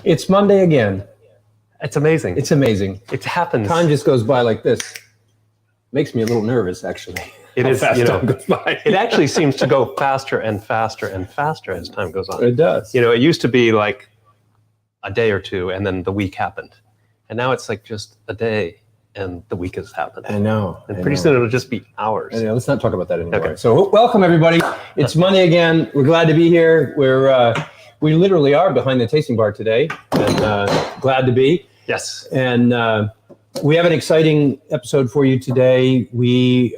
It's Monday again. It's amazing. It's amazing. It happens. Time just goes by like this. Makes me a little nervous, actually. It is, fast time goes by. It actually seems to go faster and faster and faster as time goes on. It does. You know, it used to be like a day or two and then the week happened. And now it's like just a day and the week has happened. I know. And pretty soon it'll just be hours. I know, let's not talk about that anymore. Okay. So welcome, everybody. It's Monday again. We're glad to be here. We literally are behind the tasting bar today, and glad to be. Yes. And we have an exciting episode for you today. We'll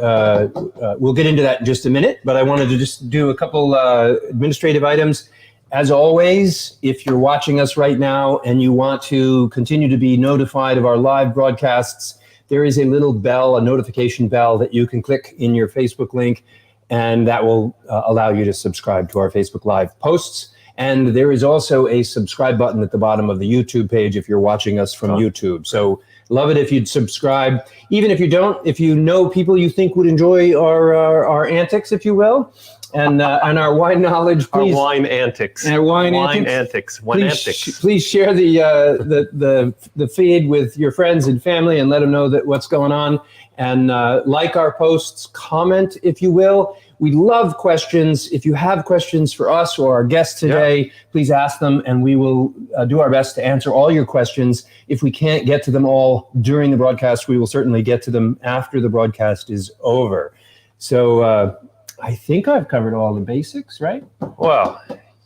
get into that in just a minute, but I wanted to just do a couple administrative items. As always, if you're watching us right now and you want to continue to be notified of our live broadcasts, there is a little bell, a notification bell that you can click in your Facebook link, and that will allow you to subscribe to our Facebook Live posts. And there is also a subscribe button at the bottom of the YouTube page if you're watching us from YouTube. So love it if you'd subscribe. Even if you don't, if you know people you think would enjoy our antics, if you will, and our wine knowledge, please. Our wine antics. And wine antics. Please share the feed with your friends and family and let them know that what's going on. And like our posts, comment if you will. We love questions. If you have questions for us or our guests today, please ask them, and we will do our best to answer all your questions. If we can't get to them all during the broadcast, we will certainly get to them after the broadcast is over. So I think I've covered all the basics, right? Well,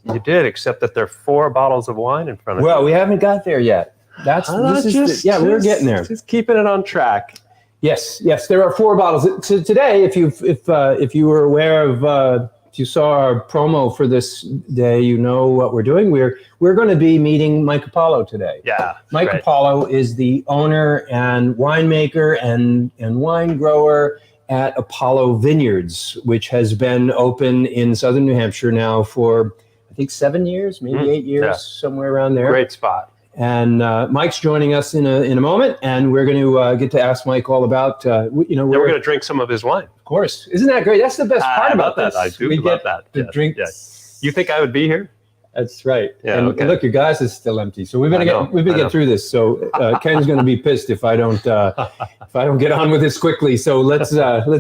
you did, except that there are 4 bottles of wine in front of you. Well, we haven't got there yet. We're getting there. Just keeping it on track. Yes, there are 4 bottles. So today, if you were aware of, if you saw our promo for this day, you know what we're doing. We're going to be meeting Mike Appolo today. Yeah, Mike Appolo is the owner and winemaker and wine grower at Appolo Vineyards, which has been open in southern New Hampshire now for, I think, 7 years, maybe 8 years, somewhere around there. Great spot. And Mike's joining us in a moment, and we're going to get to ask Mike all about, we're going to drink some of his wine. Of course. Isn't that great? That's the best part about that. this. I do love that. To drink. Yes. You think I would be here? That's right. Yeah, and look, your glass is still empty. So we've got to get through this. So Ken's going to be pissed if I don't get on with this quickly. So let's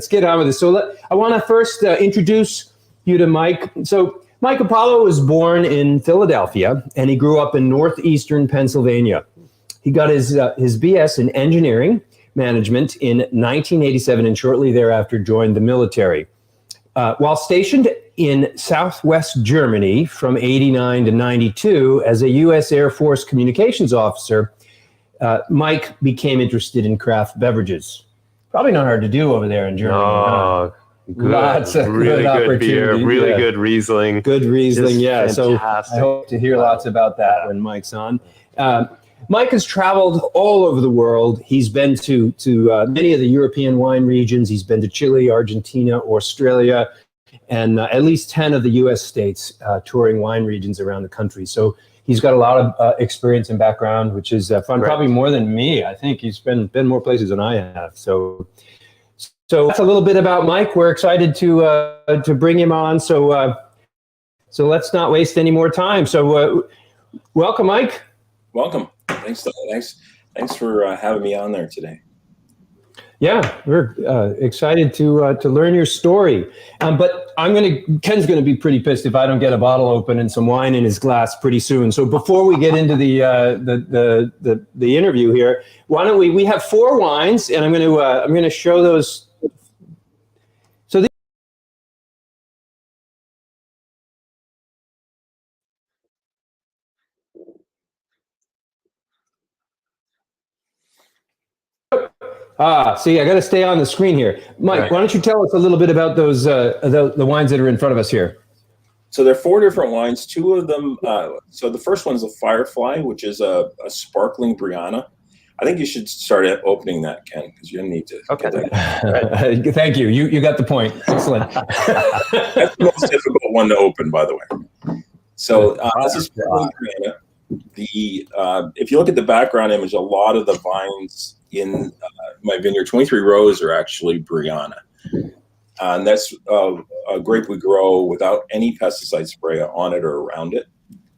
get on with this. So I want to first introduce you to Mike. So Mike Appolo was born in Philadelphia, and he grew up in Northeastern Pennsylvania. He got his BS in engineering management in 1987, and shortly thereafter joined the military. While stationed in Southwest Germany from 89 to 92 as a U.S. Air Force communications officer, Mike became interested in craft beverages. Probably not hard to do over there in Germany. Oh, good. Lots of really good beer, really good Riesling. Good Riesling, Just So fantastic. I hope to hear lots about that when Mike's on. Mike has traveled all over the world. He's been to many of the European wine regions. He's been to Chile, Argentina, Australia, and at least 10 of the U.S. states, touring wine regions around the country. So he's got a lot of experience and background, which is fun. Right. Probably more than me. I think he's been more places than I have. So that's a little bit about Mike. We're excited to bring him on. So let's not waste any more time. So welcome, Mike. Welcome. Thanks for having me on there today. Yeah, we're excited to learn your story. But Ken's gonna be pretty pissed if I don't get a bottle open and some wine in his glass pretty soon. So before we get into the interview here, why don't we have 4 wines, and I'm gonna show those. So see, I got to stay on the screen here. Mike, Right. Why don't you tell us a little bit about those the wines that are in front of us here? So there are 4 different wines. 2 of them. So the first one's a Firefly, which is a sparkling Brianna. I think you should start opening that, Ken, because you need to. Okay. Thank you. You got the point. Excellent. That's the most difficult one to open, by the way. So this is sparkling Brianna. If you look at the background image, a lot of the vines in my vineyard, 23 rows, are actually Brianna. And that's a grape we grow without any pesticide spray on it or around it.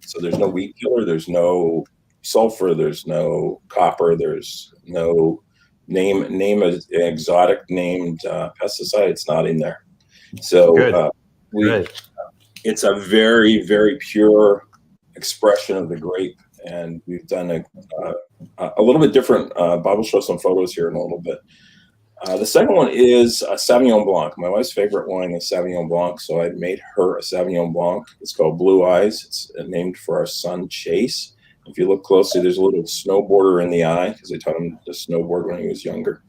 So there's no weed killer. There's no sulfur, there's no copper, there's no name an exotic named pesticide. It's not in there. So it's a very, very pure expression of the grape, and we've done a little bit different. Bob will show some photos here in a little bit. The second one is a Sauvignon Blanc. My wife's favorite wine is Sauvignon Blanc, so I made her a Sauvignon Blanc. It's called Blue Eyes. It's named for our son, Chase. If you look closely, there's a little snowboarder in the eye because I taught him to snowboard when he was younger.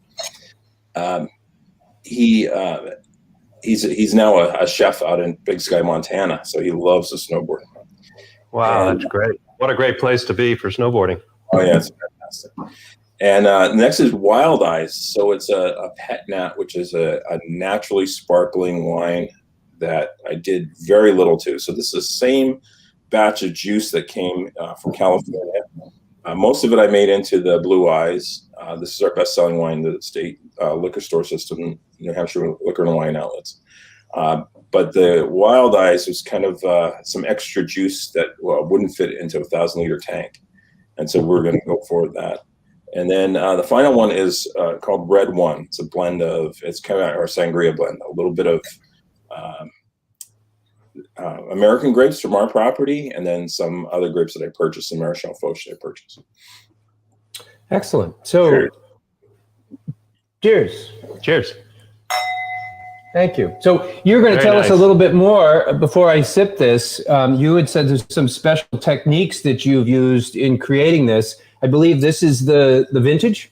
He's now a chef out in Big Sky, Montana, so he loves the snowboarding. Wow, that's great. What a great place to be for snowboarding. Oh, yeah, it's fantastic. And next is Wild Eyes. So it's a pet nat, which is a naturally sparkling wine that I did very little to. So this is the same batch of juice that came from California. Most of it I made into the Blue Eyes. This is our best-selling wine in the state liquor store system, New Hampshire Liquor and Wine Outlets. But the Wild Eyes was kind of some extra juice that wouldn't fit into a 1,000-liter tank. And so we're going to go for that. And then the final one is called Red One. It's a blend of, it's kind of our sangria blend, a little bit of American grapes from our property, and then some other grapes that I purchased, some Marechal Foch that I purchased. Excellent. So, cheers. Cheers. Thank you. So you're going to tell us a little bit more before I sip this. You had said there's some special techniques that you've used in creating this. I believe this is the vintage?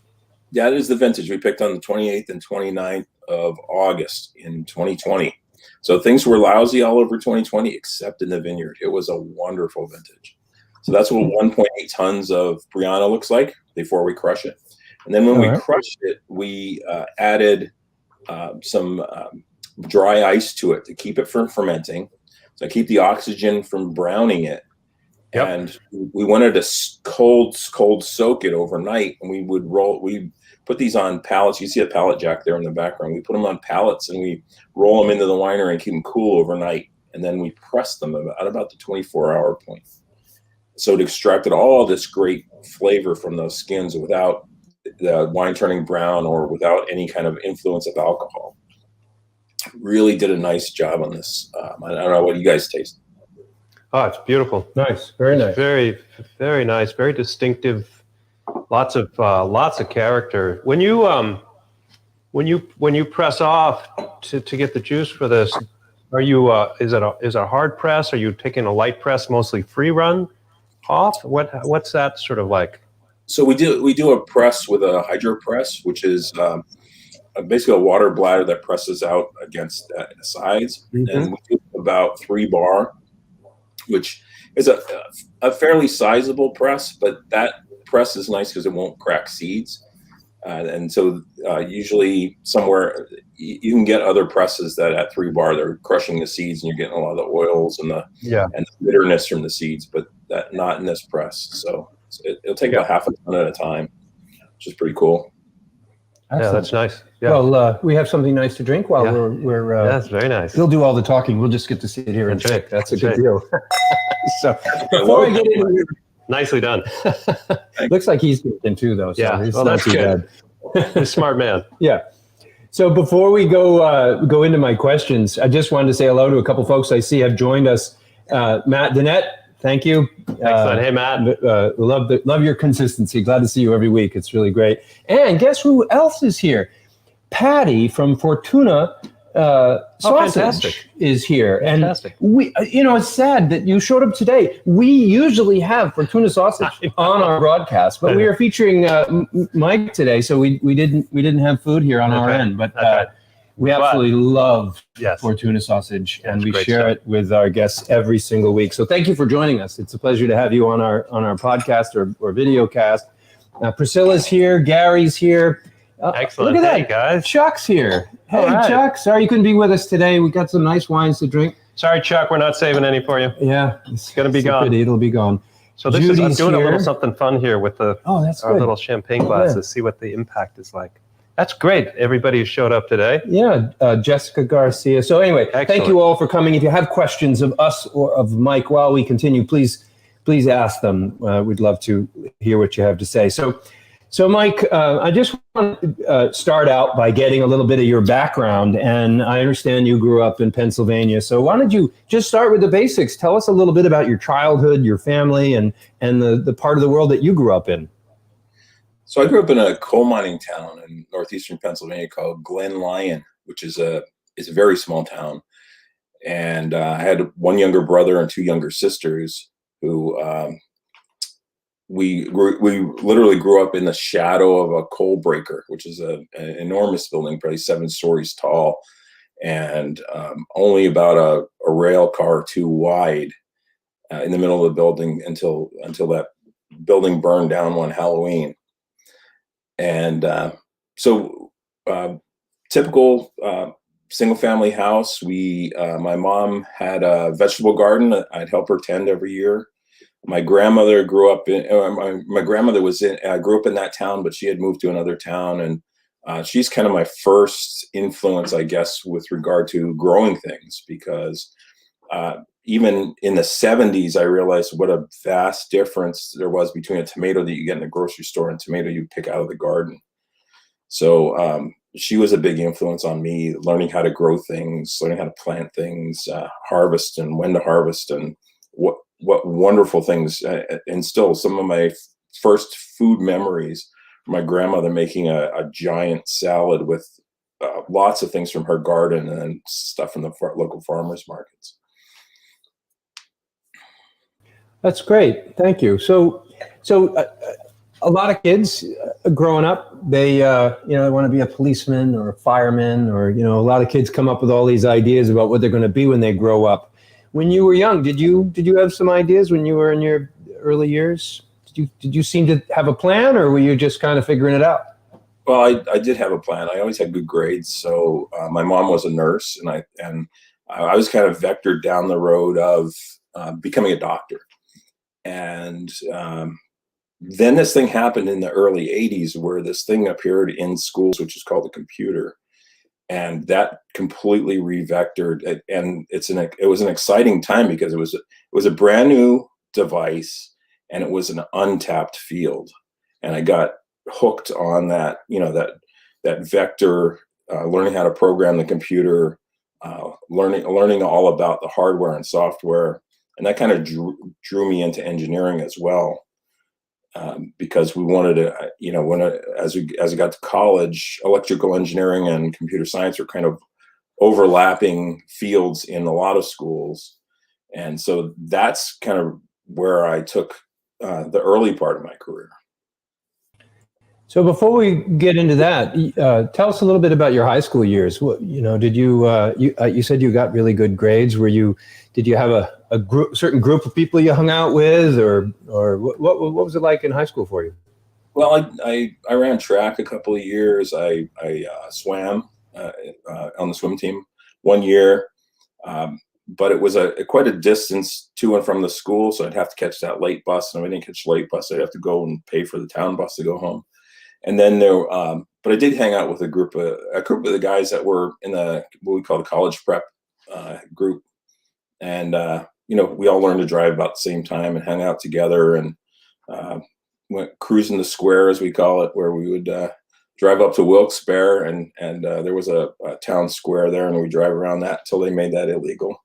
Yeah, it is the vintage. We picked on the 28th and 29th of August in 2020. So things were lousy all over 2020, except in the vineyard. It was a wonderful vintage. So that's what 1.8 tons of Brianna looks like before we crush it. And then when we crushed it, we added some dry ice to it to keep it from fermenting. So keep the oxygen from browning it. Yep. And we wanted to cold soak it overnight, and we put these on pallets. You see a pallet jack there in the background. We put them on pallets and we roll them into the winery and keep them cool overnight. And then we press them at about the 24-hour point. So it extracted all this great flavor from those skins without the wine turning brown or without any kind of influence of alcohol. Really did a nice job on this. I don't know what you guys taste. Oh, it's beautiful. Nice, very nice. Very, very nice. Very distinctive. Lots of character. When you press off to get the juice for this, are you is it a hard press? Are you taking a light press, mostly free run off? What's that sort of like? So we do a press with a hydro press, which is basically a water bladder that presses out against the sides, and we do about 3 bar. Which is a fairly sizable press, but that press is nice because it won't crack seeds. And so usually somewhere you can get other presses that at 3 bar, they're crushing the seeds and you're getting a lot of the oils and the bitterness from the seeds, but that not in this press. So it'll take about half a ton at a time, which is pretty cool. Excellent. Yeah, that's nice. Yeah. Well, we have something nice to drink while we're that's very nice. He'll do all the talking. We'll just get to sit here and drink. That's a good deal. So before I get into nicely done. Looks like he's drinking too, though. So yeah, well, that's good. He's a smart man. Yeah. So before we go into my questions, I just wanted to say hello to a couple folks I see have joined us. Matt Dinette, thank you. Excellent. Hey, Matt. Love your consistency. Glad to see you every week. It's really great. And guess who else is here? Patty from Fortuna Sausage is here. Fantastic. And we, it's sad that you showed up today. We usually have Fortuna Sausage on our broadcast, but we are featuring Mike today, so we didn't have food here on our end. But we absolutely love Fortuna Sausage, and we share it with our guests every single week. So thank you for joining us. It's a pleasure to have you on our podcast or video cast. Priscilla's here. Gary's here. Excellent. Look at that, hey, guys. Chuck's here. Hey, right. Chuck. Sorry you couldn't be with us today. We got some nice wines to drink. Sorry, Chuck. We're not saving any for you. Yeah, it's gonna be gone. It'll be gone. So I'm doing a little something fun here with our little champagne glasses. See what the impact is like. That's great. Everybody who showed up today. Yeah, Jessica Garcia. So anyway, Excellent. Thank you all for coming. If you have questions of us or of Mike while we continue, please please ask them. We'd love to hear what you have to say. So Mike, I just want to start out by getting a little bit of your background, and I understand you grew up in Pennsylvania. So why don't you just start with the basics? Tell us a little bit about your childhood, your family, and the part of the world that you grew up in. So I grew up in a coal mining town in northeastern Pennsylvania called Glen Lyon, which is a very small town. And I had one younger brother and two younger sisters who we literally grew up in the shadow of a coal breaker, which is an enormous building, probably 7 stories tall, and only about a rail car or two wide in the middle of the building until that building burned down one Halloween. And so typical single family house. My mom had a vegetable garden that I'd help her tend every year. My grandmother grew up in, my grandmother grew up in that town, but she had moved to another town. And she's kind of my first influence, I guess, with regard to growing things, because even in the 70s, I realized what a vast difference there was between a tomato that you get in the grocery store and a tomato you pick out of the garden. So she was a big influence on me, learning how to grow things, learning how to plant things, harvest and when to harvest, and what wonderful things. And still, some of my first food memories, my grandmother making a giant salad with lots of things from her garden and stuff from the local farmers markets. That's great. Thank you. So a lot of kids growing up, they want to be a policeman or a fireman, or a lot of kids come up with all these ideas about what they're going to be when they grow up. When you were young, did you have some ideas when you were in your early years? Did you seem to have a plan, or were you just kind of figuring it out? Well, I did have a plan. I always had good grades. So my mom was a nurse, and I was kind of vectored down the road of becoming a doctor. And then this thing happened in the early 80s, where this thing appeared in schools, which is called the computer. And that completely revectored it. And it was an exciting time, because it was a brand new device, and it was an untapped field. And I got hooked on that, that vector, learning how to program the computer, learning all about the hardware and software. And that kind of drew me into engineering as well, because we wanted to, as we got to college, electrical engineering and computer science are kind of overlapping fields in a lot of schools. And so that's kind of where I took the early part of my career. So before we get into that, tell us a little bit about your high school years. Did you said you got really good grades? Did you have a certain group of people you hung out with, or what was it like in high school for you? Well, I ran track a couple of years. I swam on the swim team one year, but it was quite a distance to and from the school, so I'd have to catch that late bus. And if I didn't catch the late bus, I'd have to go and pay for the town bus to go home. And then but I did hang out with a group of the guys that were in what we call the college prep group, and we all learned to drive about the same time and hang out together, and went cruising the square, as we call it, where we would drive up to Wilkes-Barre, and there was a town square there, and we drive around that till they made that illegal.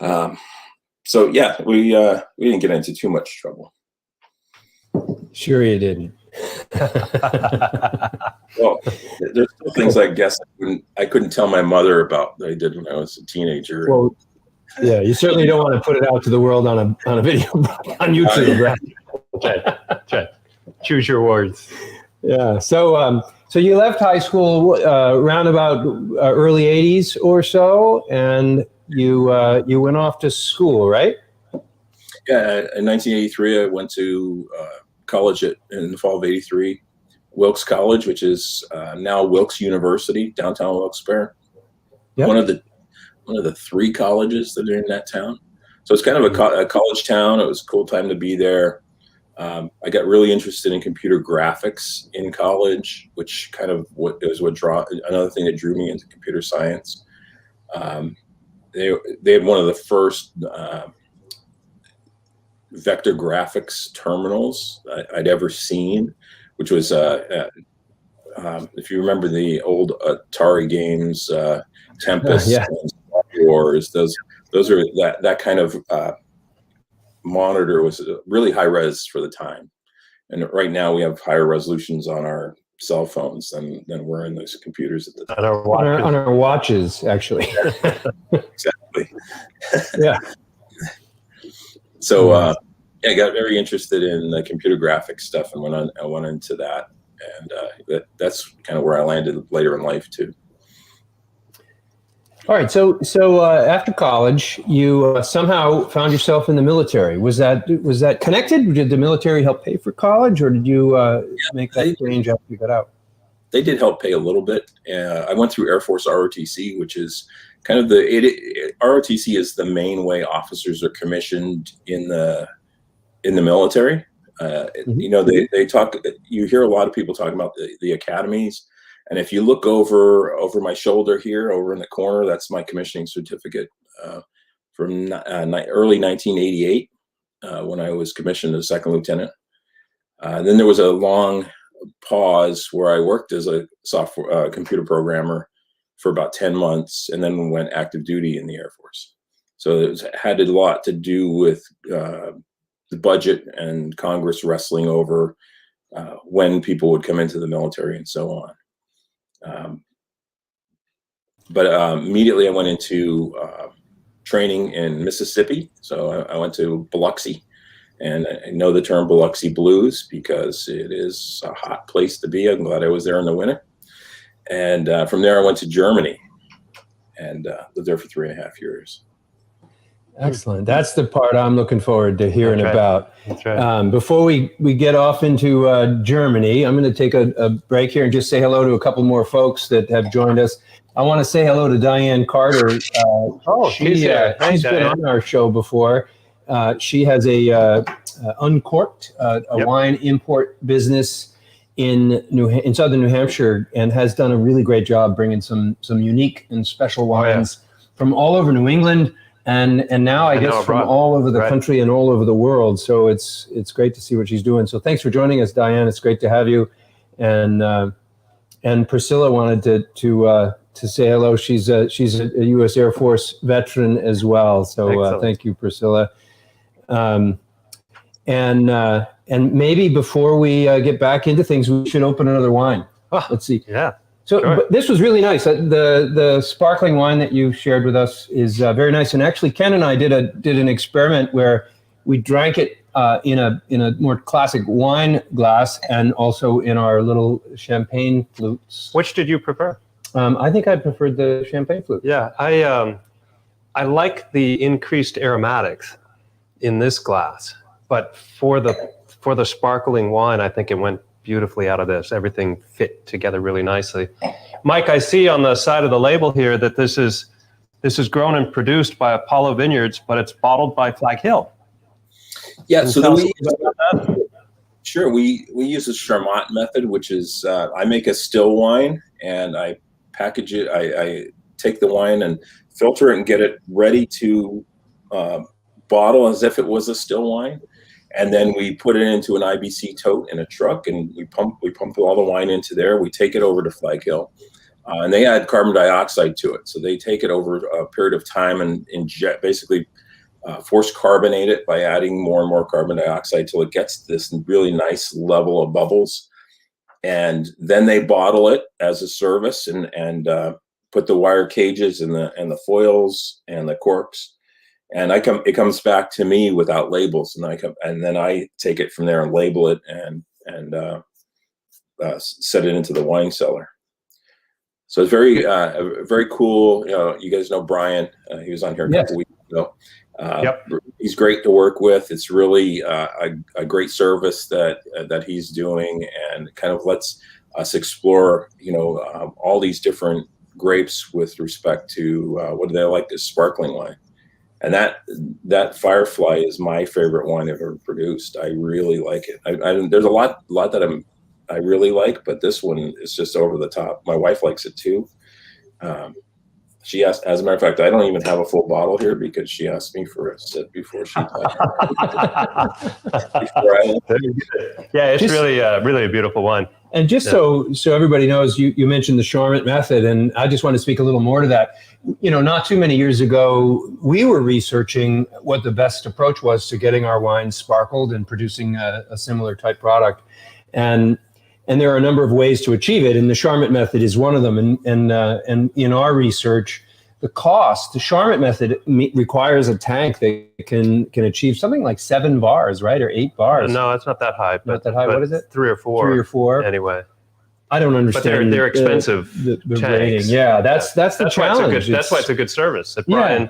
So yeah, we didn't get into too much trouble. Sure you didn't. Well, there's still things I guess I couldn't tell my mother about that I did when I was a teenager. Well, yeah, you certainly don't want to put it out to the world on a video on YouTube, right? Okay. Choose your words. Yeah. So you left high school around about early 80s or so, and you went off to school, right? Yeah. In 1983, I went to college in the fall of '83, Wilkes College, which is now Wilkes University, downtown Wilkes-Barre. Yep. One of the 3 colleges that are in that town. So it's kind of a college town. It was a cool time to be there. I got really interested in computer graphics in college, which kind of another thing that drew me into computer science. They had one of the first vector graphics terminals I'd ever seen, which was if you remember the old Atari games, Tempest Yeah. and Star Wars, those are that kind of monitor was really high res for the time. And right now we have higher resolutions on our cell phones than were in those computers at the time. On our watches, actually. Exactly. Yeah. So I got very interested in the computer graphics stuff and I went into that, and that's kind of where I landed later in life too. All right. So after college, you somehow found yourself in the military. Was that connected? Did the military help pay for college, or did you make that change after you got out? They did help pay a little bit. I went through Air Force ROTC, which is kind of ROTC is the main way officers are commissioned in the military. You know, they talk. You hear a lot of people talking about the academies. And if you look over my shoulder here, over in the corner, that's my commissioning certificate from early 1988 when I was commissioned as second lieutenant. Then there was a long pause where I worked as a software computer programmer for about 10 months, and then went active duty in the Air Force. So it had a lot to do with the budget and Congress wrestling over when people would come into the military and so on. But immediately I went into training in Mississippi. So I went to Biloxi, and I know the term Biloxi blues because it is a hot place to be. I'm glad I was there in the winter. And from there I went to Germany and lived there for 3.5 years. Excellent. That's the part I'm looking forward to hearing about. That's right. Before we get off into Germany, I'm going to take a break here and just say hello to a couple more folks that have joined us. I want to say hello to Diane Carter. She's been on our show before. She has a Uncorked, wine import business in southern New Hampshire, and has done a really great job bringing some unique and special wines from all over New England. And now I guess from all over the country and all over the world. So it's great to see what she's doing. So thanks for joining us, Diane. It's great to have you. And Priscilla wanted to say hello. She's a U.S. Air Force veteran as well. So thank you, Priscilla. And maybe before we get back into things, we should open another wine. Let's see. Yeah. So but this was really nice. The sparkling wine that you shared with us is very nice. And actually, Ken and I did an experiment where we drank it in a more classic wine glass, and also in our little champagne flutes. Which did you prefer? I think I preferred the champagne flute. Yeah, I like the increased aromatics in this glass, but for the sparkling wine, I think it went beautifully out of this. Everything fit together really nicely. Mike, I see on the side of the label here that this is grown and produced by Appolo Vineyards, but it's bottled by Flag Hill. Yeah, so we use the Hermit method, which is I make a still wine and I package it. I take the wine and filter it and get it ready to bottle as if it was a still wine. And then we put it into an IBC tote in a truck, and we pump all the wine into there. We take it over to Flag Hill, and they add carbon dioxide to it. So they take it over a period of time and basically force carbonate it by adding more and more carbon dioxide till it gets this really nice level of bubbles. And then they bottle it as a service and put the wire cages and the foils and the corks. And it comes back to me without labels, and then I take it from there and label it and set it into the wine cellar. So it's very cool. You know, you guys know Brian. He was on here a couple weeks ago. He's great to work with. It's really a great service that he's doing, and kind of lets us explore, all these different grapes with respect to what do they like this sparkling wine. And that Firefly is my favorite wine I've ever produced. I really like it. There's a lot that I really like, but this one is just over the top. My wife likes it too. She asked, as a matter of fact, I don't even have a full bottle here because she asked me for a sip before she Yeah, it's really a beautiful wine. And just so everybody knows, you mentioned the Charmant method, and I just want to speak a little more to that. Not too many years ago, we were researching what the best approach was to getting our wines sparkled and producing a similar type product. And there are a number of ways to achieve it, and the Charmant method is one of them. And in our research, the Charmant method requires a tank that can achieve something like 7 bars, right, or 8 bars. No, it's not that high. Not that high. What is it? 3 or 4. 3 or 4. Anyway. I don't understand. But they're expensive. The rating. Yeah, that's the challenge. That's why it's a good service. Brian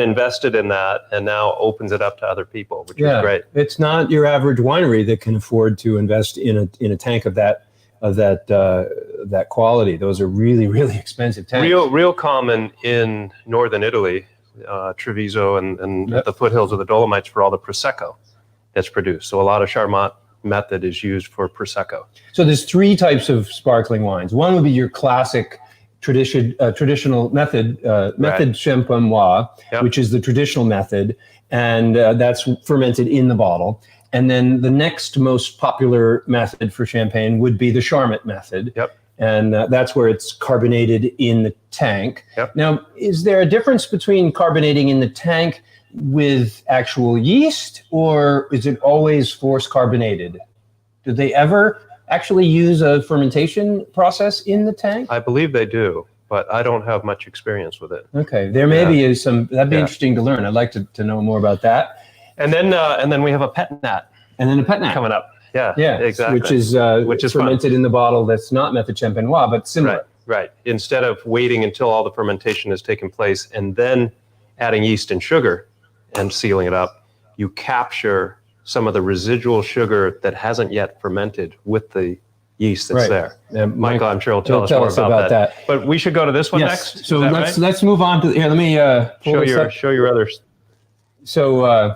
invested in that and now opens it up to other people, which is great. It's not your average winery that can afford to invest in a tank of that quality. Those are really, really expensive tanks. Real common in northern Italy, Treviso and the foothills of the Dolomites for all the Prosecco that's produced. So a lot of Charmant method is used for Prosecco. So there's 3 types of sparkling wines. One would be your classic traditional method champenois, which is the traditional method, and that's fermented in the bottle. And then the next most popular method for champagne would be the Charmant method. Yep. And that's where it's carbonated in the tank. Yep. Now, is there a difference between carbonating in the tank with actual yeast, or is it always force carbonated? Do they ever actually use a fermentation process in the tank? I believe they do, but I don't have much experience with it. Okay, there may be that'd be interesting to learn. I'd like to know more about that. And then we have a pet nat. And then a pet nat coming up. Yeah, exactly. Which is fermented in the bottle. That's not method champenois, but similar. Right. Instead of waiting until all the fermentation has taken place and then adding yeast and sugar and sealing it up, you capture some of the residual sugar that hasn't yet fermented with the yeast that's there. And Michael, I'm sure, will tell us more about that. But we should go to this one next. So let's move on to here. Let me show your others. So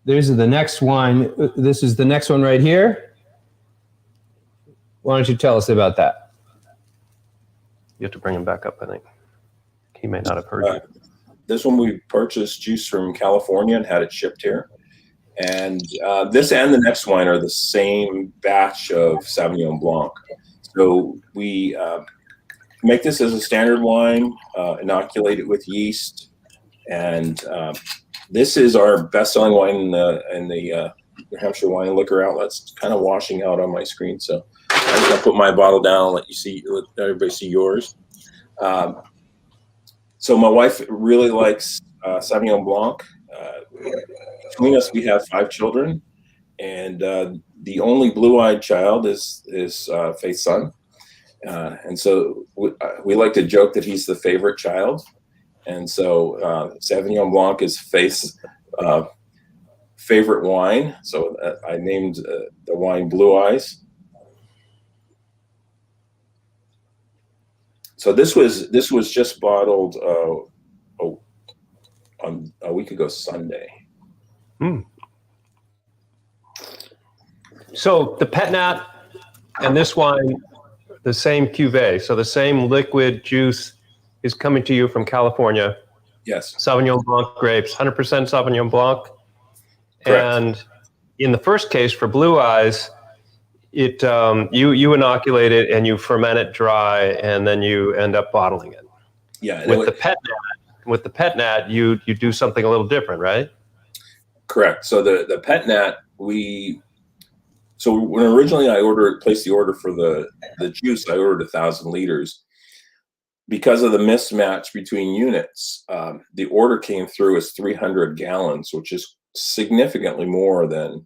there's the next wine. This is the next one right here. Why don't you tell us about that? You have to bring him back up, I think. He may not have heard you. This one we purchased juice from California and had it shipped here. And this and the next wine are the same batch of Sauvignon Blanc. So we make this as a standard wine, inoculate it with yeast, and this is our best-selling wine in the New Hampshire wine and liquor outlets. It's kind of washing out on my screen, so I'm just gonna put my bottle down and let everybody see yours. So my wife really likes Sauvignon Blanc. Between us, we have 5 children, and the only blue-eyed child is Faith's son. And so we like to joke that he's the favorite child. And so Sauvignon Blanc is Faith's favorite wine. So I named the wine Blue Eyes. So this was just bottled on a week ago Sunday. So the pet nat and this wine, the same cuvee. So the same liquid juice is coming to you from California. Yes. Sauvignon Blanc grapes, 100% Sauvignon Blanc. Correct. And in the first case for Blue Eyes, it you inoculate it and you ferment it dry, and then you end up bottling it. Yeah. With the pet nat, you do something a little different, right? Correct. So the pet nat, so when originally I placed the order for the juice, I ordered 1,000 liters. Because of the mismatch between units, the order came through as 300 gallons, which is significantly more than.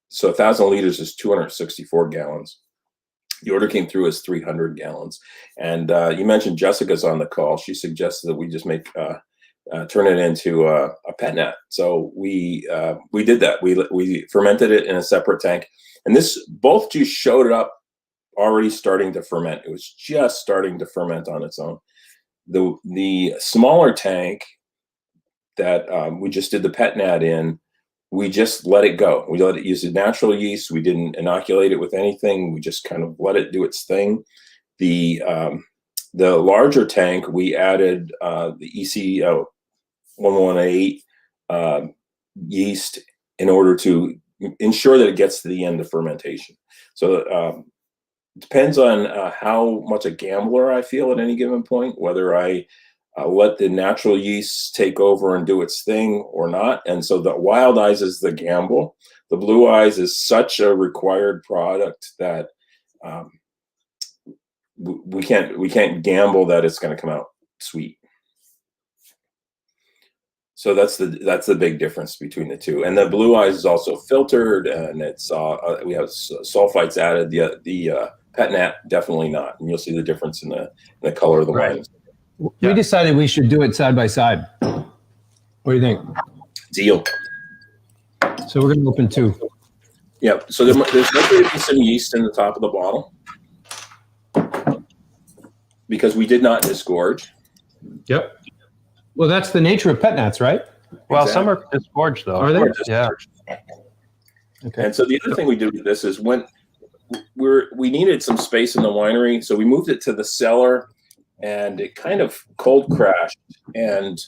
So 1,000 liters is 264 gallons. The order came through as 300 gallons. And you mentioned Jessica's on the call. She suggested that we just turn it into a pet nat. So we did that. We fermented it in a separate tank, and both juice showed up already starting to ferment. It was just starting to ferment on its own. The smaller tank that we just did the pet nat in, we just let it go. We let it use the natural yeast. We didn't inoculate it with anything. We just kind of let it do its thing. The The larger tank, we added the EC 118 yeast in order to ensure that it gets to the end of fermentation. So it depends on how much a gambler I feel at any given point, whether I let the natural yeast take over and do its thing or not. And so the wild eyes is the gamble. The blue eyes is such a required product that we can't gamble that it's going to come out sweet. So that's the big difference between the two. And the blue eyes is also filtered, and it's we have sulfites added. The pet nat definitely not, and you'll see the difference in the color of the wine. We decided we should do it side by side. What do you think? Deal. So we're going to open two. Yep. So there's likely to be some yeast in the top of the bottle because we did not disgorge. Yep. Well, that's the nature of pet nats, right? Well, some are disgorged, though. Are they? Yeah. Okay. And so the other thing we did with this is when we needed some space in the winery, so we moved it to the cellar, and it kind of cold crashed and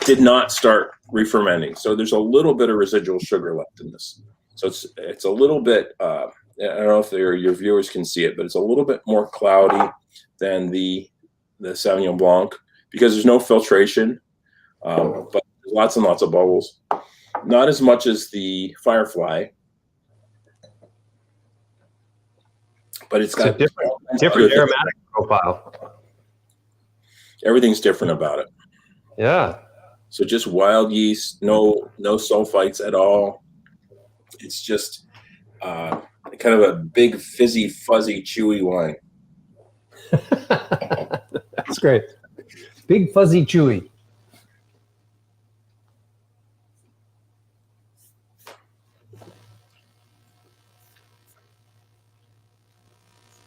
did not start re-fermenting. So there's a little bit of residual sugar left in this. So it's a little bit, I don't know if your viewers can see it, but it's a little bit more cloudy than the Sauvignon Blanc because there's no filtration, but there's lots and lots of bubbles. Not as much as the Firefly, but it's got a different aromatic profile. Everything's different about it. Yeah. So just wild yeast, no sulfites at all. It's just kind of a big, fizzy, fuzzy, chewy wine. That's great. Big, fuzzy, chewy.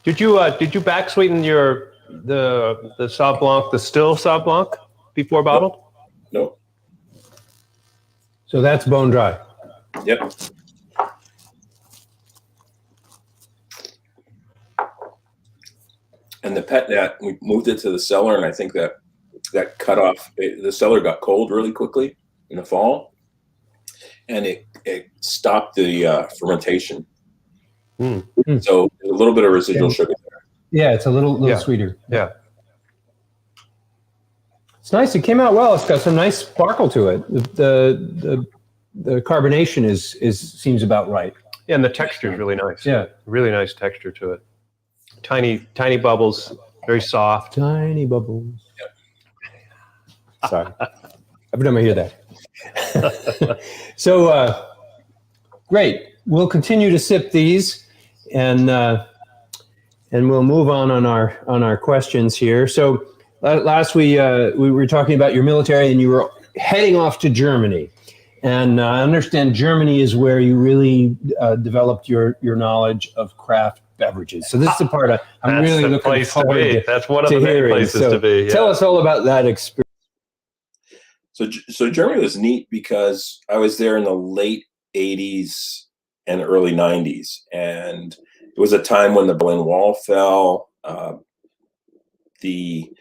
Did you back sweeten the Sauv Blanc, the still Sauv Blanc before bottled? No. So that's bone dry. Yep. And the pet nat, we moved it to the cellar, and I think that cut off. The cellar got cold really quickly in the fall, and it stopped the fermentation. So there's a little bit of residual sugar there. Yeah, it's a little sweeter. Yeah. It's nice. It came out well. It's got some nice sparkle to it. The carbonation seems about right. Yeah, and the texture is really nice. Yeah. Really nice texture to it. Tiny bubbles, very soft. Tiny bubbles. Yep. Sorry. Every time I hear that. So great. We'll continue to sip these, and we'll move on our questions here. So last we were talking about your military, and you were heading off to Germany. And I understand Germany is where you really developed your knowledge of craft beverages. So this is the part I'm really looking forward to. That's one of the main places to be. Yeah. Tell us all about that experience. So Germany was neat because I was there in the late 80s and early 90s. And it was a time when the Berlin Wall fell. The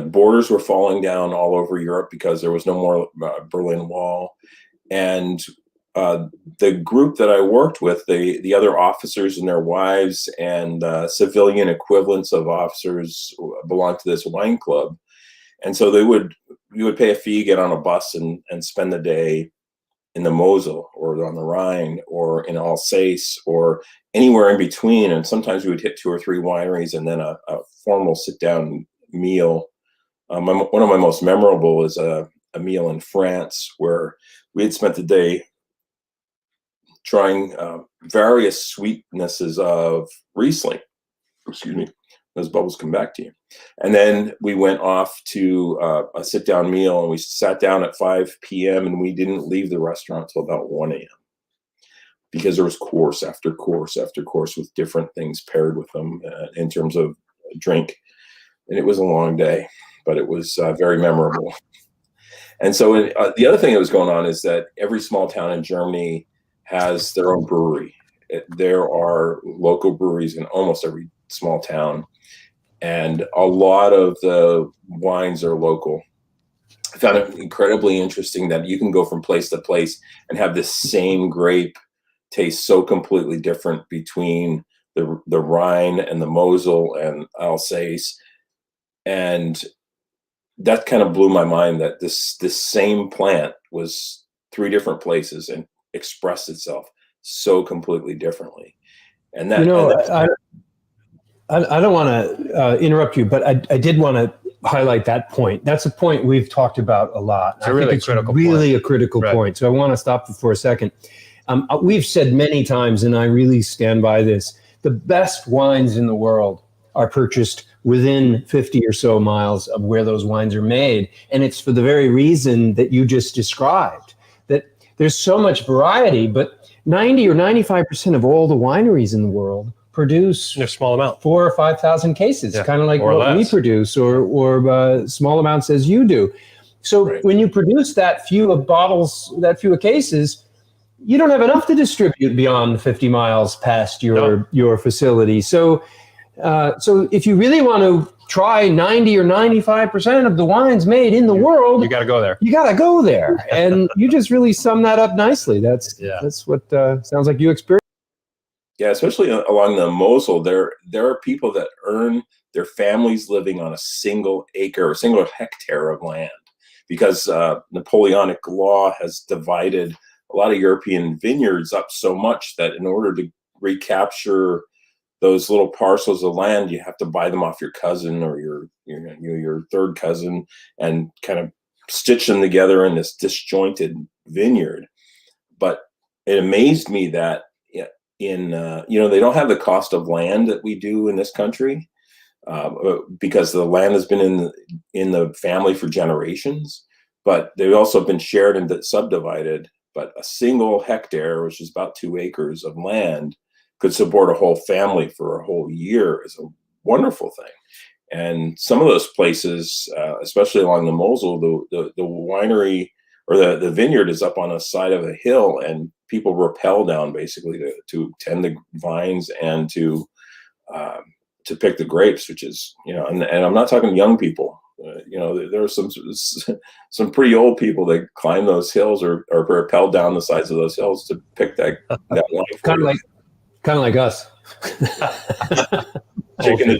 borders were falling down all over Europe because there was no more Berlin Wall. And the group that I worked with, the other officers and their wives and civilian equivalents of officers belonged to this wine club. And so we would pay a fee, get on a bus and spend the day in the Mosel or on the Rhine or in Alsace or anywhere in between. And sometimes we would hit 2 or 3 wineries and then a formal sit-down meal. One of my most memorable is a meal in France where we had spent the day trying various sweetnesses of Riesling. Excuse me, those bubbles come back to you. And then we went off to a sit-down meal, and we sat down at 5 p.m. and we didn't leave the restaurant until about 1 a.m. because there was course after course after course with different things paired with them in terms of drink. And it was a long day, but it was very memorable. And so the other thing that was going on is that every small town in Germany has their own brewery. there are local breweries in almost every small town, and a lot of the wines are local. I found it incredibly interesting that you can go from place to place and have the same grape taste so completely different between the Rhine and the Mosel and Alsace. And that kind of blew my mind that this same plant was 3 different places and expressed itself so completely differently. And that, I don't want to interrupt you, but I did want to highlight that point. That's a point we've talked about a lot. It's a really critical point. So I want to stop for a second. We've said many times, and I really stand by this, the best wines in the world are purchased within 50 or so miles of where those wines are made. And it's for the very reason that you just described, that there's so much variety, but 90 or 95% of all the wineries in the world produce a small amount, 4,000 or 5,000 cases, kind of like what less. we produce, or small amounts as you do. So when you produce that few of bottles, that few of cases, you don't have enough to distribute beyond 50 miles past your facility. So if you really want to try 90 or 95% of the wines made in the world, you got to go there. You got to go there. And you just really sum that up nicely. That's what sounds like you experienced. Yeah, especially along the Mosel, there are people that earn their families living on a single acre or single hectare of land, because Napoleonic law has divided a lot of European vineyards up so much that in order to recapture those little parcels of land, you have to buy them off your cousin or your third cousin and kind of stitch them together in this disjointed vineyard. But it amazed me that they don't have the cost of land that we do in this country, because the land has been in the family for generations, but they've also been shared and subdivided. But a single hectare, which is about 2 acres of land, could support a whole family for a whole year, is a wonderful thing. And some of those places, especially along the Mosel, the winery or the vineyard is up on the side of a hill, and people rappel down basically to tend the vines and to pick the grapes, which is, and I'm not talking young people. There are some pretty old people that climb those hills or rappel down the sides of those hills to pick that wine. Kind of like us. Chicken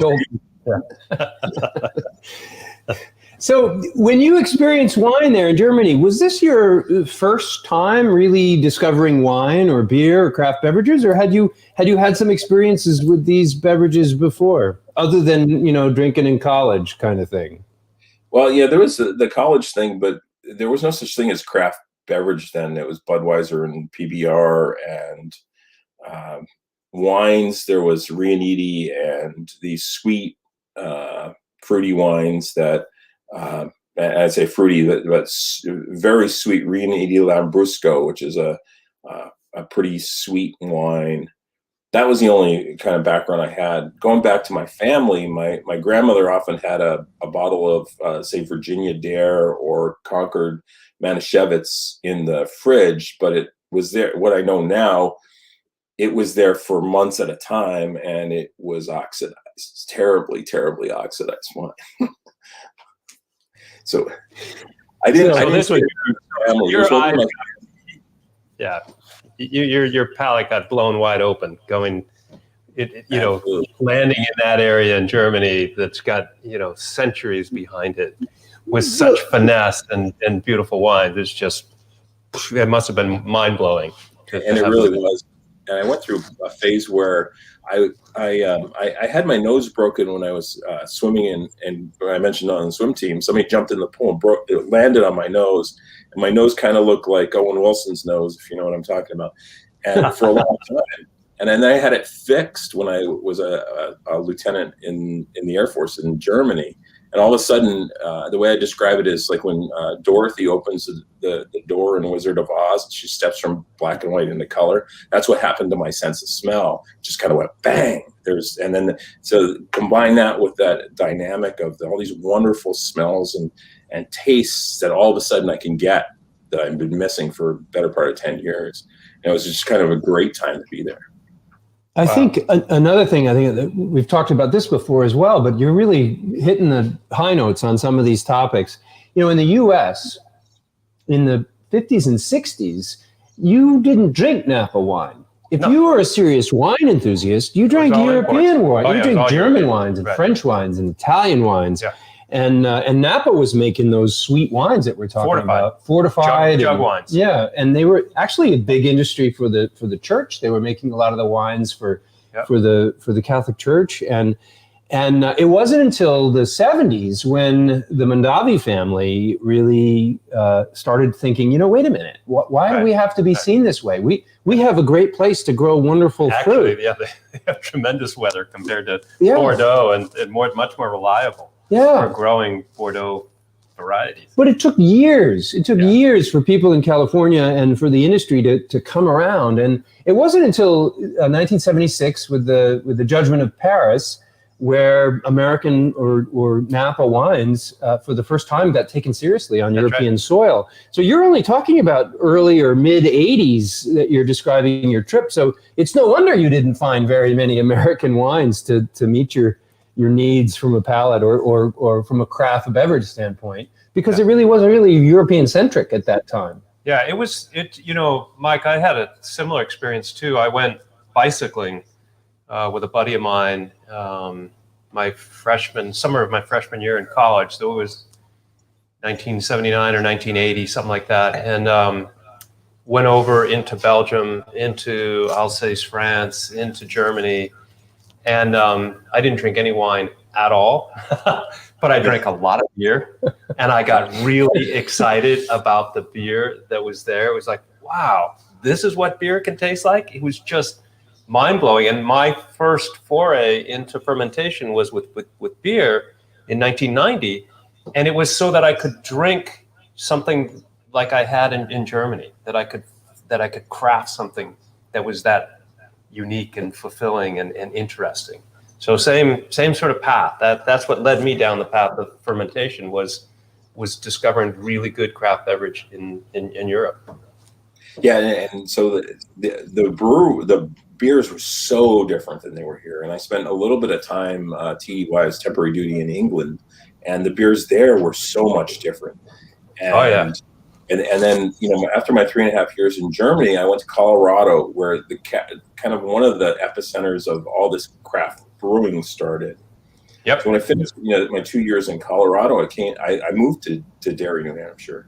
So when you experienced wine there in Germany, was this your first time really discovering wine or beer or craft beverages, or had you had some experiences with these beverages before, other than, drinking in college kind of thing? Well, yeah, there was the college thing, but there was no such thing as craft beverage then. It was Budweiser and PBR and wines. There was Riuniti and these sweet, fruity wines that, I'd say fruity, but very sweet Riuniti Lambrusco, which is a pretty sweet wine. That was the only kind of background I had. Going back to my family, my grandmother often had a bottle of, say, Virginia Dare or Concord Manischewitz in the fridge, but it was there. What I know now, it was there for months at a time, and it was oxidized. It's terribly, terribly oxidized wine. So I didn't. Your palate got blown wide open going, landing in that area in Germany that's got, centuries behind it with such finesse and beautiful wines. It's just, it must have been mind blowing. And it really was. And I went through a phase where I had my nose broken when I was swimming and I mentioned on the swim team, somebody jumped in the pool and it landed on my nose, and my nose kind of looked like Owen Wilson's nose, if you know what I'm talking about, and for a long time. And then I had it fixed when I was a lieutenant in the Air Force in Germany. And all of a sudden, the way I describe it is like when Dorothy opens the door in Wizard of Oz, she steps from black and white into color. That's what happened to my sense of smell. Just kind of went bang. So combine that with that dynamic of all these wonderful smells and tastes that all of a sudden I can get that I've been missing for a better part of 10 years. And it was just kind of a great time to be there. I think another thing, I think that we've talked about this before as well, but you're really hitting the high notes on some of these topics. You know, in the US, in the 50s and 60s, you didn't drink Napa wine. If you were a serious wine enthusiast, you drank European wine. You drank German wines and French wines and Italian wines. Yeah. And Napa was making those sweet wines that we're talking about. Fortified. Jug wines. Yeah. And they were actually a big industry for the church. They were making a lot of the wines for the Catholic Church. And it wasn't until the 70s when the Mondavi family really started thinking, wait a minute, why do we have to be seen this way? We have a great place to grow wonderful fruit. Yeah, they have tremendous weather compared to Bordeaux and much more reliable for growing Bordeaux varieties. But it took years. It took years for people in California and for the industry to come around. And it wasn't until 1976 with the Judgment of Paris where American or Napa wines for the first time got taken seriously on European soil. So you're only talking about early or mid 80s that you're describing your trip. So it's no wonder you didn't find very many American wines to meet your needs from a palate or from a craft beverage standpoint, because it really wasn't really European centric at that time. Yeah, Mike, I had a similar experience too. I went bicycling with a buddy of mine, summer of my freshman year in college. So it was 1979 or 1980, something like that. And went over into Belgium, into Alsace, France, into Germany. And I didn't drink any wine at all, but I drank a lot of beer. And I got really excited about the beer that was there. It was like, wow, this is what beer can taste like. It was just mind-blowing. And my first foray into fermentation was with beer in 1990. And it was so that I could drink something like I had in Germany, that I could craft something that was that unique and fulfilling and interesting. So same sort of path. That's what led me down the path of fermentation was discovering really good craft beverage in Europe. Yeah, and so the beers were so different than they were here. And I spent a little bit of time TDY as temporary duty in England, and the beers there were so much different. And, And then, after my 3.5 years in Germany, I went to Colorado, where the kind of one of the epicenters of all this craft brewing started. Yep. So when I finished, my 2 years in Colorado, I moved to Derry, New Hampshire,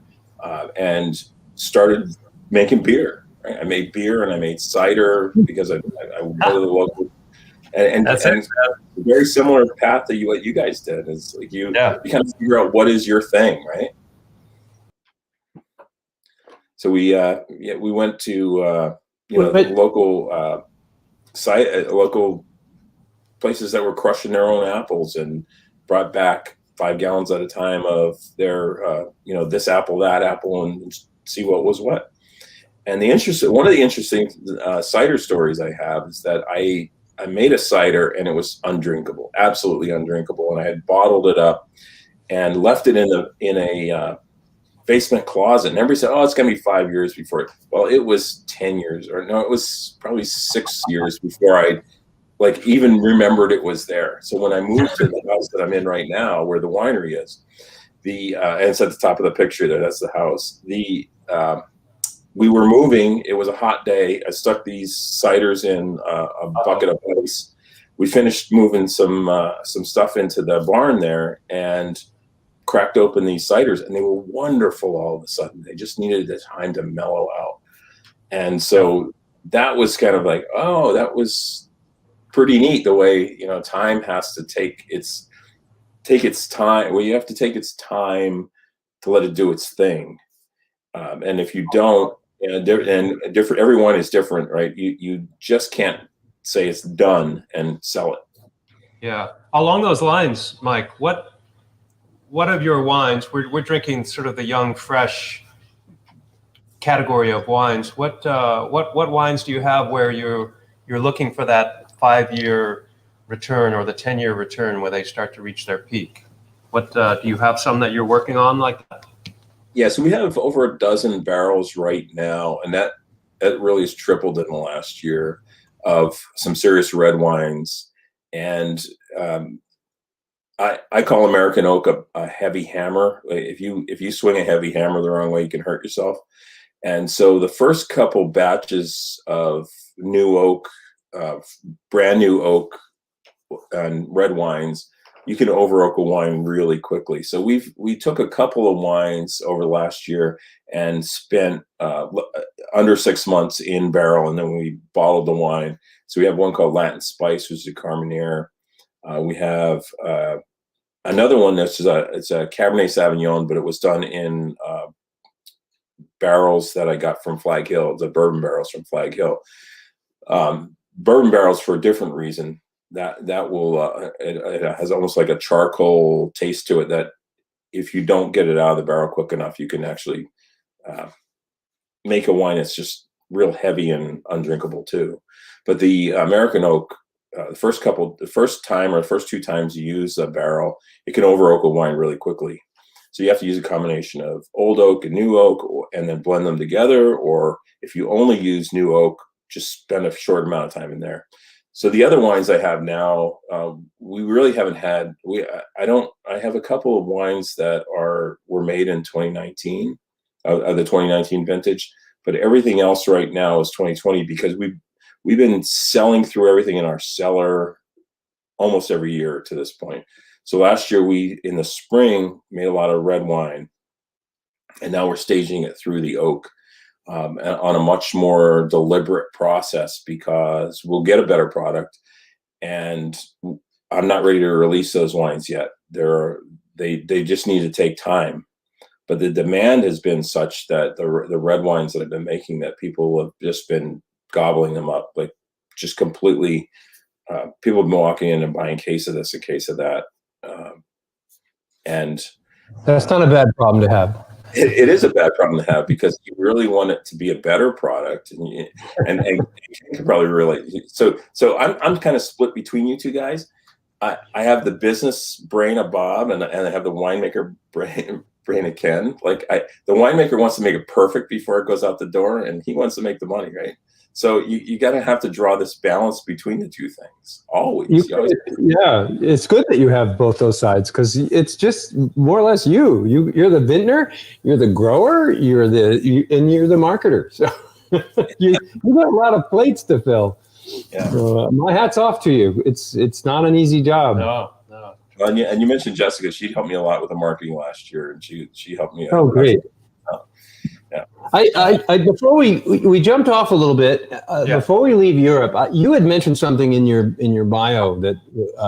and started making beer. Right? I made beer and I made cider because I would go to the local. And that's a very similar path to what you guys did. Is like you kind of figure out what is your thing, right? So we went to local local places that were crushing their own apples and brought back 5 gallons at a time of their this apple, that apple, and see what was what. And one of the interesting cider stories I have is that I made a cider and it was undrinkable, absolutely undrinkable, and I had bottled it up and left it in a basement closet, and everybody said, "Oh, it's going to be 5 years before it." Well, it was 10 years, or no, it was probably 6 years before I even remembered it was there. So when I moved to the house that I'm in right now, where the winery is, and it's at the top of the picture there. That's the house. We were moving. It was a hot day. I stuck these ciders in a bucket of ice. We finished moving some stuff into the barn there, and cracked open these ciders, and they were wonderful all of a sudden. They just needed the time to mellow out. And so that was kind of like, oh, that was pretty neat, the way, time has to take its time. Well, you have to take its time to let it do its thing. And if you don't, every wine is different, right? You just can't say it's done and sell it. Yeah. Along those lines, Mike, what of your wines, we're drinking sort of the young, fresh category of wines. What wines do you have where you're looking for that 5-year return or the 10-year return where they start to reach their peak? What do you have some that you're working on like that? Yeah, so we have over a dozen barrels right now, and that really has tripled in the last year. of some serious red wines. And I call American oak a heavy hammer. If you swing a heavy hammer the wrong way, you can hurt yourself. And so the first couple batches of new oak, brand new oak and red wines, you can over oak a wine really quickly. So we took a couple of wines over last year and spent under 6 months in barrel, and then we bottled the wine. So we have one called Latin Spice, which is a Carmenere. We have another one it's a Cabernet Sauvignon, but it was done in barrels that I got from Flag Hill, the bourbon barrels from Flag Hill. Bourbon barrels for a different reason. That will it has almost like a charcoal taste to it that if you don't get it out of the barrel quick enough, you can actually make a wine that's just real heavy and undrinkable too. But the American oak, the first 2 times you use a barrel, it can over oak a wine really quickly. So you have to use a combination of old oak and new oak, and then blend them together. Or if you only use new oak, just spend a short amount of time in there. So the other wines I have now, we really haven't had. I have a couple of wines that were made in 2019, of the 2019 vintage, but everything else right now is 2020 because we've been selling through everything in our cellar almost every year to this point. So last year in the spring, made a lot of red wine, and now we're staging it through the oak. On a much more deliberate process because we'll get a better product, and I'm not ready to release those wines yet. They just need to take time, but the demand has been such that the red wines that I've been making, that people have just been gobbling them up, like just completely. People have been walking in and buying a case of this, a case of that, and that's not a bad problem to have. It is a bad problem to have because you really want it to be a better product, and you can probably relate. So I'm kind of split between you two guys. I have the business brain of Bob, and I have the winemaker brain of Ken. Like the winemaker wants to make it perfect before it goes out the door, and he wants to make the money, right? So you got to have to draw this balance between the two things always. Yeah, it's good that you have both those sides because it's just more or less you're the vintner, you're the grower, you're the marketer. So you got a lot of plates to fill. Yeah. My hat's off to you. It's not an easy job. No. Well, and you mentioned Jessica. She helped me a lot with the marketing last year, and she helped me. Oh, great. Yeah. I before we jumped off a little bit. Before we leave Europe, you had mentioned something in your bio that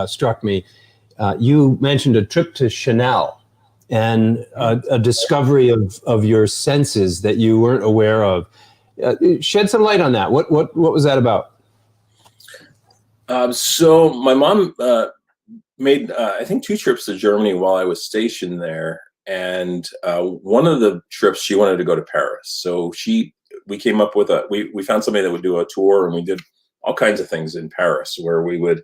struck me. You mentioned a trip to Chanel and a discovery of your senses that you weren't aware of. Shed some light on that. What was that about? So my mom made I think 2 trips to Germany while I was stationed there. And one of the trips, she wanted to go to Paris. So we came up with we found somebody that would do a tour, and we did all kinds of things in Paris where we would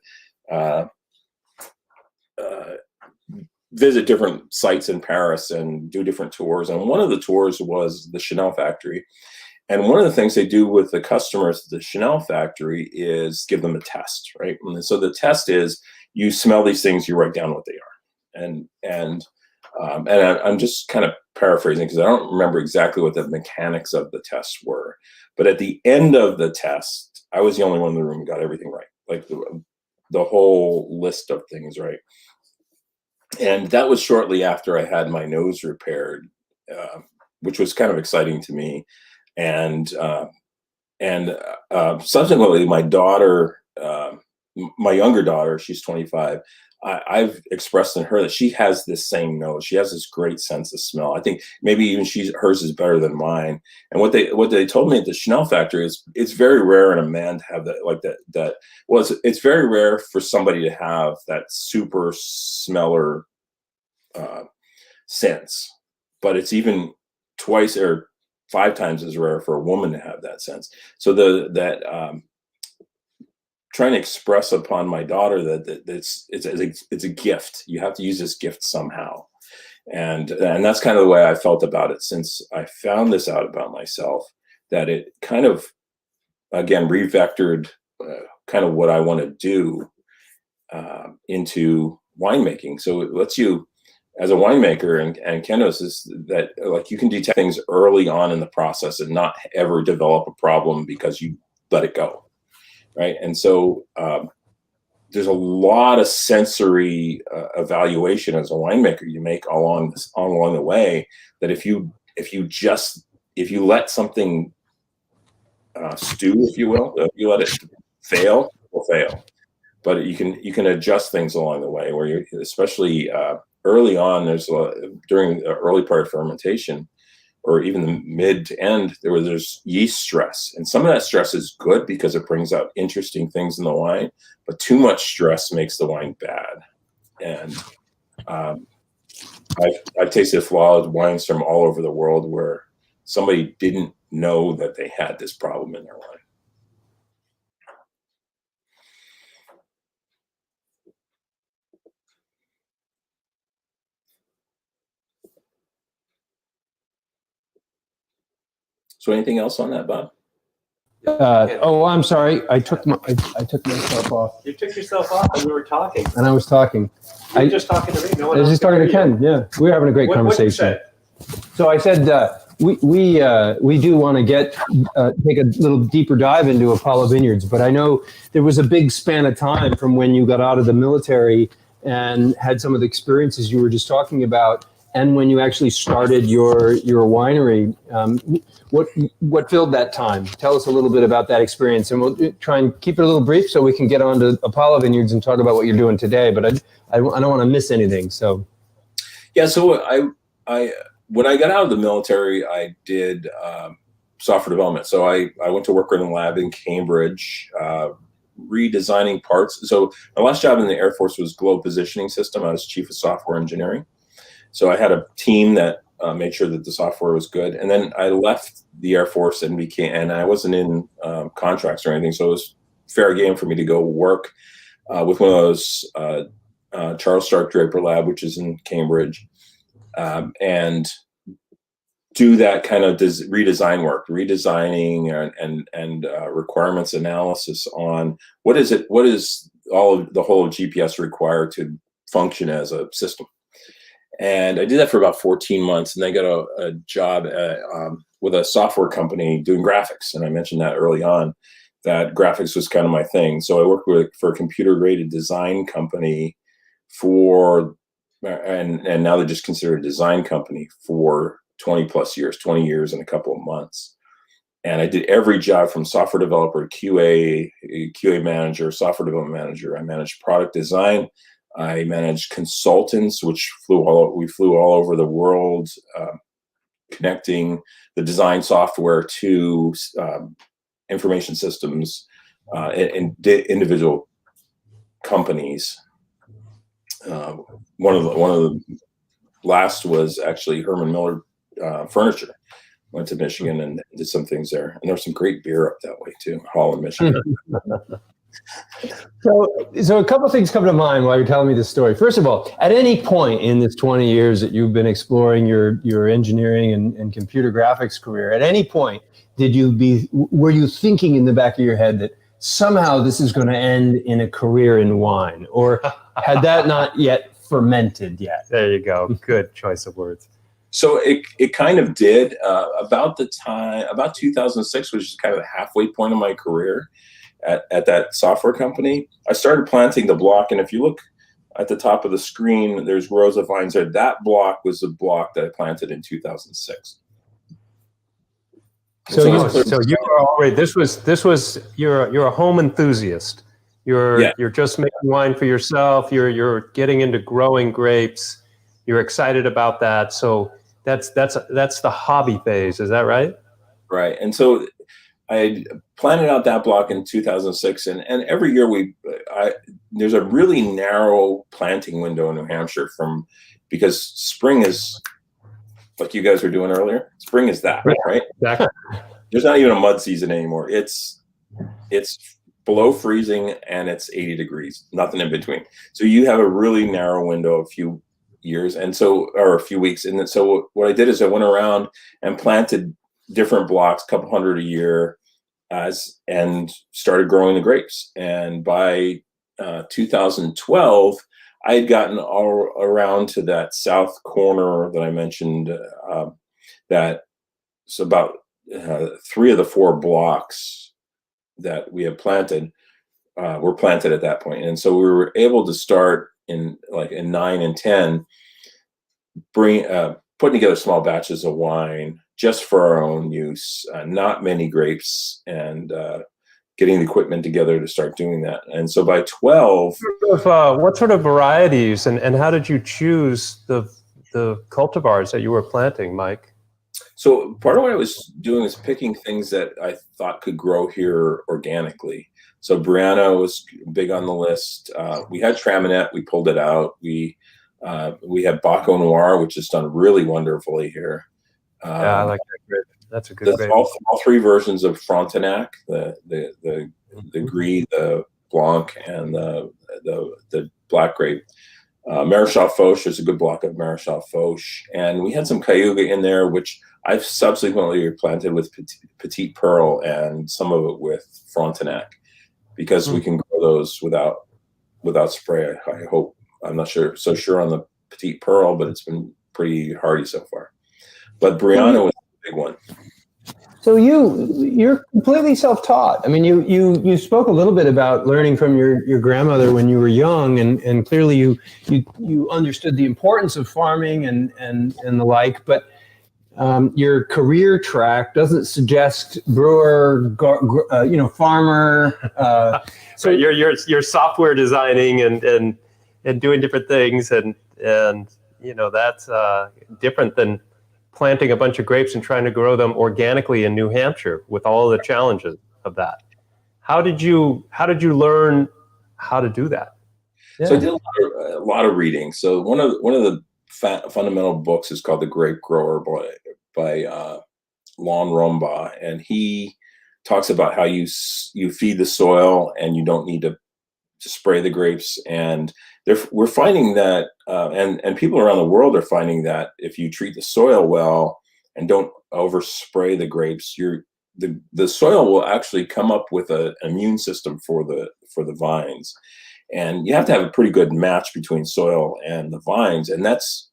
visit different sites in Paris and do different tours. And one of the tours was the Chanel factory. And one of the things they do with the customers at the Chanel factory is give them a test, right? And so the test is you smell these things, you write down what they are. And I'm just kind of paraphrasing because I don't remember exactly what the mechanics of the tests were. But at the end of the test, I was the only one in the room who got everything right, like the whole list of things right. And that was shortly after I had my nose repaired, which was kind of exciting to me. And subsequently, my daughter, my younger daughter, she's 25. I've expressed in her that she has this same nose. She has this great sense of smell. I think maybe even hers is better than mine. And what they told me at the Chanel factory is it's very rare in a man to have that, like that. Well, it's very rare for somebody to have that super smeller sense, but it's even twice or 5 times as rare for a woman to have that sense. So trying to express upon my daughter that it's a gift. You have to use this gift somehow. And that's kind of the way I felt about it since I found this out about myself, that it kind of, again, revectored kind of what I want to do into winemaking. So it lets you, as a winemaker, and Ken knows this, that like you can detect things early on in the process and not ever develop a problem because you let it go, right? And so there's a lot of sensory evaluation as a winemaker you make along the way, that if you let something stew, if you will, if you let it fail, it will fail. But you can adjust things along the way, where you, especially early on, during the early part of fermentation, or even the mid to end, there's yeast stress, and some of that stress is good because it brings out interesting things in the wine, but too much stress makes the wine bad. And I've tasted flawed wines from all over the world where somebody didn't know that they had this problem in their wine. So anything else on that, Bob? I'm sorry. I took myself off. You took yourself off and we were talking. And I was talking. You were just talking to me. No one I was else just talking to could hear Ken. Yeah, we were having a great you. conversation. So I said we do want to take a little deeper dive into Appolo Vineyards, but I know there was a big span of time from when you got out of the military and had some of the experiences you were just talking about, and when you actually started your winery. What filled that time? Tell us a little bit about that experience, and we'll try and keep it a little brief so we can get on to Appolo Vineyards and talk about what you're doing today. But I don't want to miss anything. So yeah, so I when I got out of the military, I did software development. So I went to work in a lab in Cambridge, redesigning parts. So my last job in the Air Force was Globe Positioning System. I was chief of software engineering. So I had a team that made sure that the software was good. And then I left the Air Force and I wasn't in contracts or anything. So it was fair game for me to go work with one of those Charles Stark Draper Lab, which is in Cambridge, and do that kind of redesign work, redesigning and requirements analysis on what is the whole of GPS required to function as a system. And I did that for about 14 months, and then got a job with a software company doing graphics. And I mentioned that early on, that graphics was kind of my thing. So I worked for a computer-graded design company and now they're just considered a design company for 20 years and a couple of months. And I did every job from software developer, QA manager, software development manager. I managed product design. I managed consultants, which we flew all over the world, connecting the design software to information systems and individual companies. One of the last was actually Herman Miller Furniture. Went to Michigan and did some things there, and there's some great beer up that way too, Holland, Michigan. So a couple of things come to mind while you're telling me this story. First of all, at any point in this 20 years that you've been exploring your engineering and computer graphics career, at any point were you thinking in the back of your head that somehow this is going to end in a career in wine, or had that not yet fermented yet? There you go. Good choice of words. So it kind of did about 2006, which is kind of the halfway point of my career at that software company. I started planting the block, and if you look at the top of the screen, there's rows of vines there. That block was the block that I planted in 2006. So you were already, this was you're a home enthusiast. You're just making wine for yourself. You're getting into growing grapes. You're excited about that. So that's the hobby phase. Is that right? Right. And so I planted out that block in 2006, and every year there's a really narrow planting window in New Hampshire because spring is like you guys were doing earlier. Spring is that, right? Exactly. There's not even a mud season anymore. It's below freezing and it's 80 degrees, nothing in between. So you have a really narrow window, a few years, or a few weeks. And so what I did is I went around and planted different blocks, a couple hundred a year, and started growing the grapes. And by 2012, I had gotten all around to that south corner that I mentioned. That's about 3 of the 4 blocks that we had planted were planted at that point. And so we were able to start in 9 and 10, putting together small batches of wine just for our own use, not many grapes, and getting the equipment together to start doing that. And so by 12, what sort of varieties and how did you choose the cultivars that you were planting, Mike? So part of what I was doing is picking things that I thought could grow here organically. So Brianna was big on the list. We had Traminette, we pulled it out. We had Baco Noir, which has done really wonderfully here. Yeah, I like that grape. That's a good grape. All 3 versions of Frontenac, the Gris, the Blanc, and the black grape. Maréchal Foch is a good block of Maréchal Foch. And we had some Cayuga in there, which I've subsequently replanted with Petite Pearl and some of it with Frontenac, because we can grow those without spray, I hope. I'm not so sure on the Petite Pearl, but it's been pretty hardy so far. But Brianna was a big one. So you're completely self-taught. I mean, you spoke a little bit about learning from your grandmother when you were young, and clearly you understood the importance of farming and the like. But your career track doesn't suggest brewer, farmer. So you're software designing and doing different things, and that's different than planting a bunch of grapes and trying to grow them organically in New Hampshire with all the challenges of that. How did you learn how to do that? Yeah. So I did a lot of reading. So one of the fundamental books is called The Grape Grower by Lon Romba, and he talks about how you feed the soil and you don't need to spray the grapes. And we're finding that, and people around the world are finding that if you treat the soil well and don't overspray the grapes, the soil will actually come up with an immune system for the vines. And you have to have a pretty good match between soil and the vines. And that's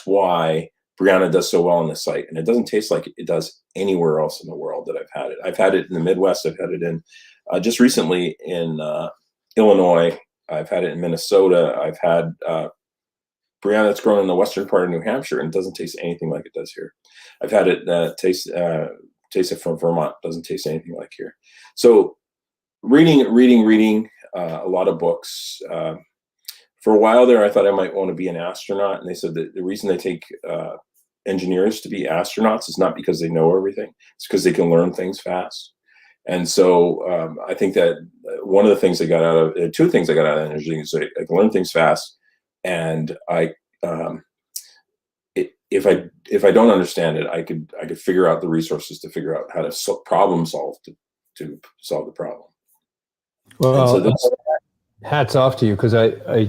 why Brianna does so well on the site. And it doesn't taste like it does anywhere else in the world that I've had it. I've had it in the Midwest. I've had it in just recently in Illinois. I've had it in Minnesota. I've had Brianna that's grown in the western part of New Hampshire, and it doesn't taste anything like it does here. I've had it taste it from Vermont. Doesn't taste anything like here. So reading a lot of books. For a while there, I thought I might want to be an astronaut, and they said that the reason they take engineers to be astronauts is not because they know everything; it's because they can learn things fast. And so I think that one of the things I got out of 2 things I got out of engineering is I can learn things fast, and if I don't understand it, I could figure out the resources to figure out how to problem solve to solve the problem. Well, so hats off to you, because I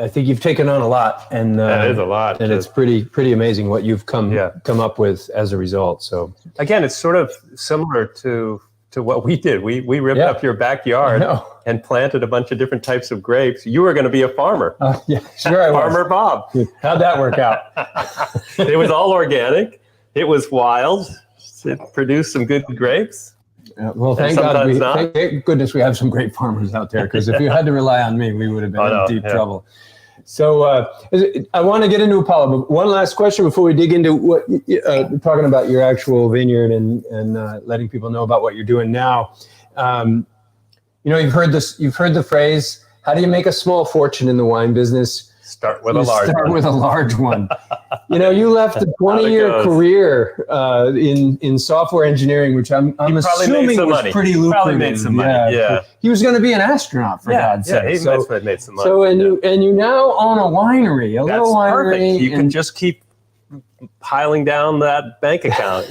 think you've taken on a lot, and that is a lot, and it's pretty amazing what you've come up with as a result. So again, it's sort of similar to what we did. We ripped up your backyard and planted a bunch of different types of grapes. You were going to be a farmer. Yeah, sure I was. Farmer Bob. How'd that work out? It was all organic. It was wild. It produced some good grapes. Well, thank goodness we have some great farmers out there, because if you had to rely on me, we would have been in deep trouble. So I want to get into Appolo, but one last question before we dig into what talking about your actual vineyard and letting people know about what you're doing now. You've heard the phrase, how do you make a small fortune in the wine business? Start with a large one. You left a 20-year career in software engineering, which I'm assuming was pretty lucrative. Probably made some money. Yeah. He was going to be an astronaut, for God's sake. Yeah, he must have made some money. So you now own a winery, little winery. Perfect. You can just keep piling down that bank account,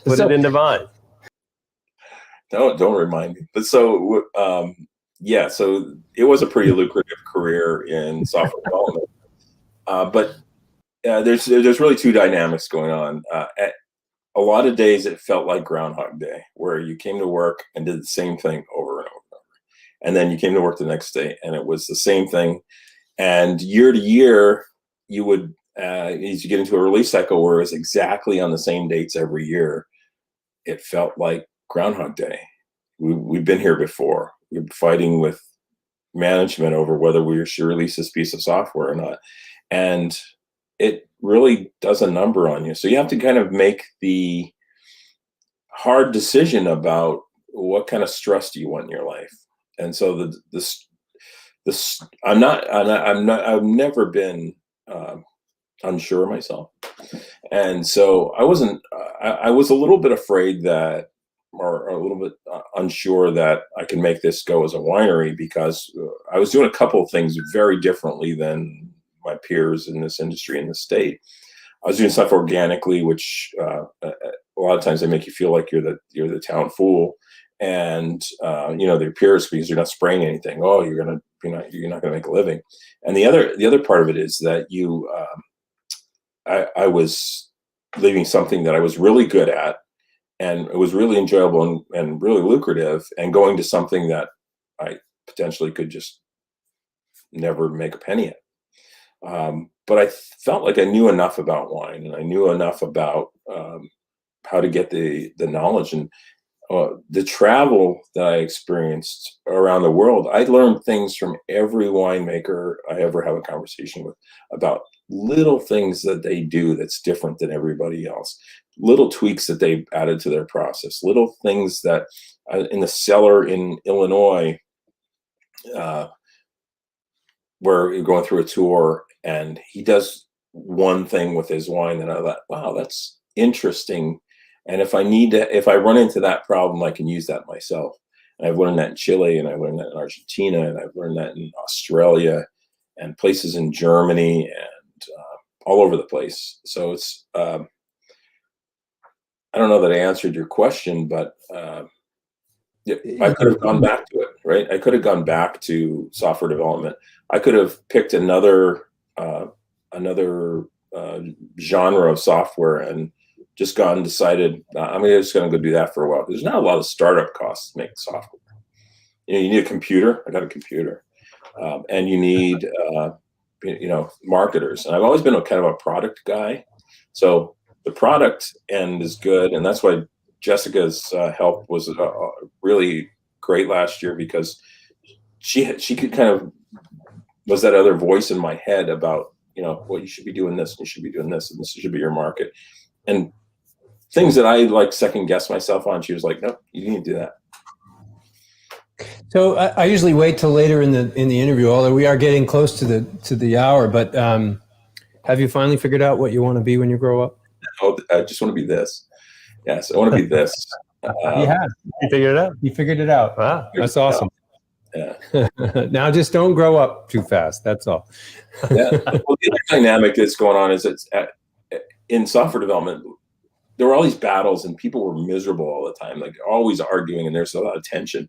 put it into vine. Don't remind me. But so so it was a pretty lucrative career in software development. But there's really 2 dynamics going on. a lot of days it felt like Groundhog Day, where you came to work and did the same thing over and over and over. And then you came to work the next day and it was the same thing. And year to year, you would, as you get into a release cycle where it's exactly on the same dates every year, it felt like Groundhog Day. We've been here before. We're fighting with management over whether we should release this piece of software or not. And it really does a number on you. So you have to kind of make the hard decision about what kind of stress do you want in your life. And so I've never been unsure of myself. And so I was a little bit afraid that, or a little bit unsure that I could make this go as a winery, because I was doing a couple of things very differently than my peers in this industry in the state. I was doing stuff organically, which a lot of times they make you feel like you're the town fool, and their peers, because you're not spraying anything. Oh, you're not gonna make a living. And the other part of it is that I was leaving something that I was really good at, and it was really enjoyable and really lucrative, and going to something that I potentially could just never make a penny at. But I felt like I knew enough about wine, and I knew enough about how to get the knowledge, and the travel that I experienced around the world. I learned things from every winemaker I ever have a conversation with about little things that they do that's different than everybody else, little tweaks that they've added to their process, little things that in the cellar in Illinois, where you're going through a tour and he does one thing with his wine, and I thought, wow, that's interesting. And if I run into that problem, I can use that myself. And I've learned that in Chile, and I've learned that in Argentina, and I've learned that in Australia and places in Germany, and all over the place. So it's, I don't know that I answered your question, but I could have gone back to it, right? I could have gone back to software development. I could have picked another genre of software and just gone and decided, I'm just going to go do that for a while. There's not a lot of startup costs to make software. You need a computer. I got a computer. And you need, marketers. And I've always been kind of a product guy. So the product end is good. And that's why Jessica's help was really great last year, because she could kind of was that other voice in my head about, well, you should be doing this, and you should be doing this, and this should be your market. And things that I like second guess myself on, she was like, no, you need to do that. So I usually wait till later in the interview, although we are getting close to the hour. But have you finally figured out what you want to be when you grow up? Oh, I just want to be this. Yes, I want to be this. You have. You figured it out. You figured it out. Wow, that's awesome. Yeah. Now just don't grow up too fast. That's all. Yeah. Well, the other dynamic that's going on is in software development, there were all these battles and people were miserable all the time, like always arguing, and there's a lot of tension.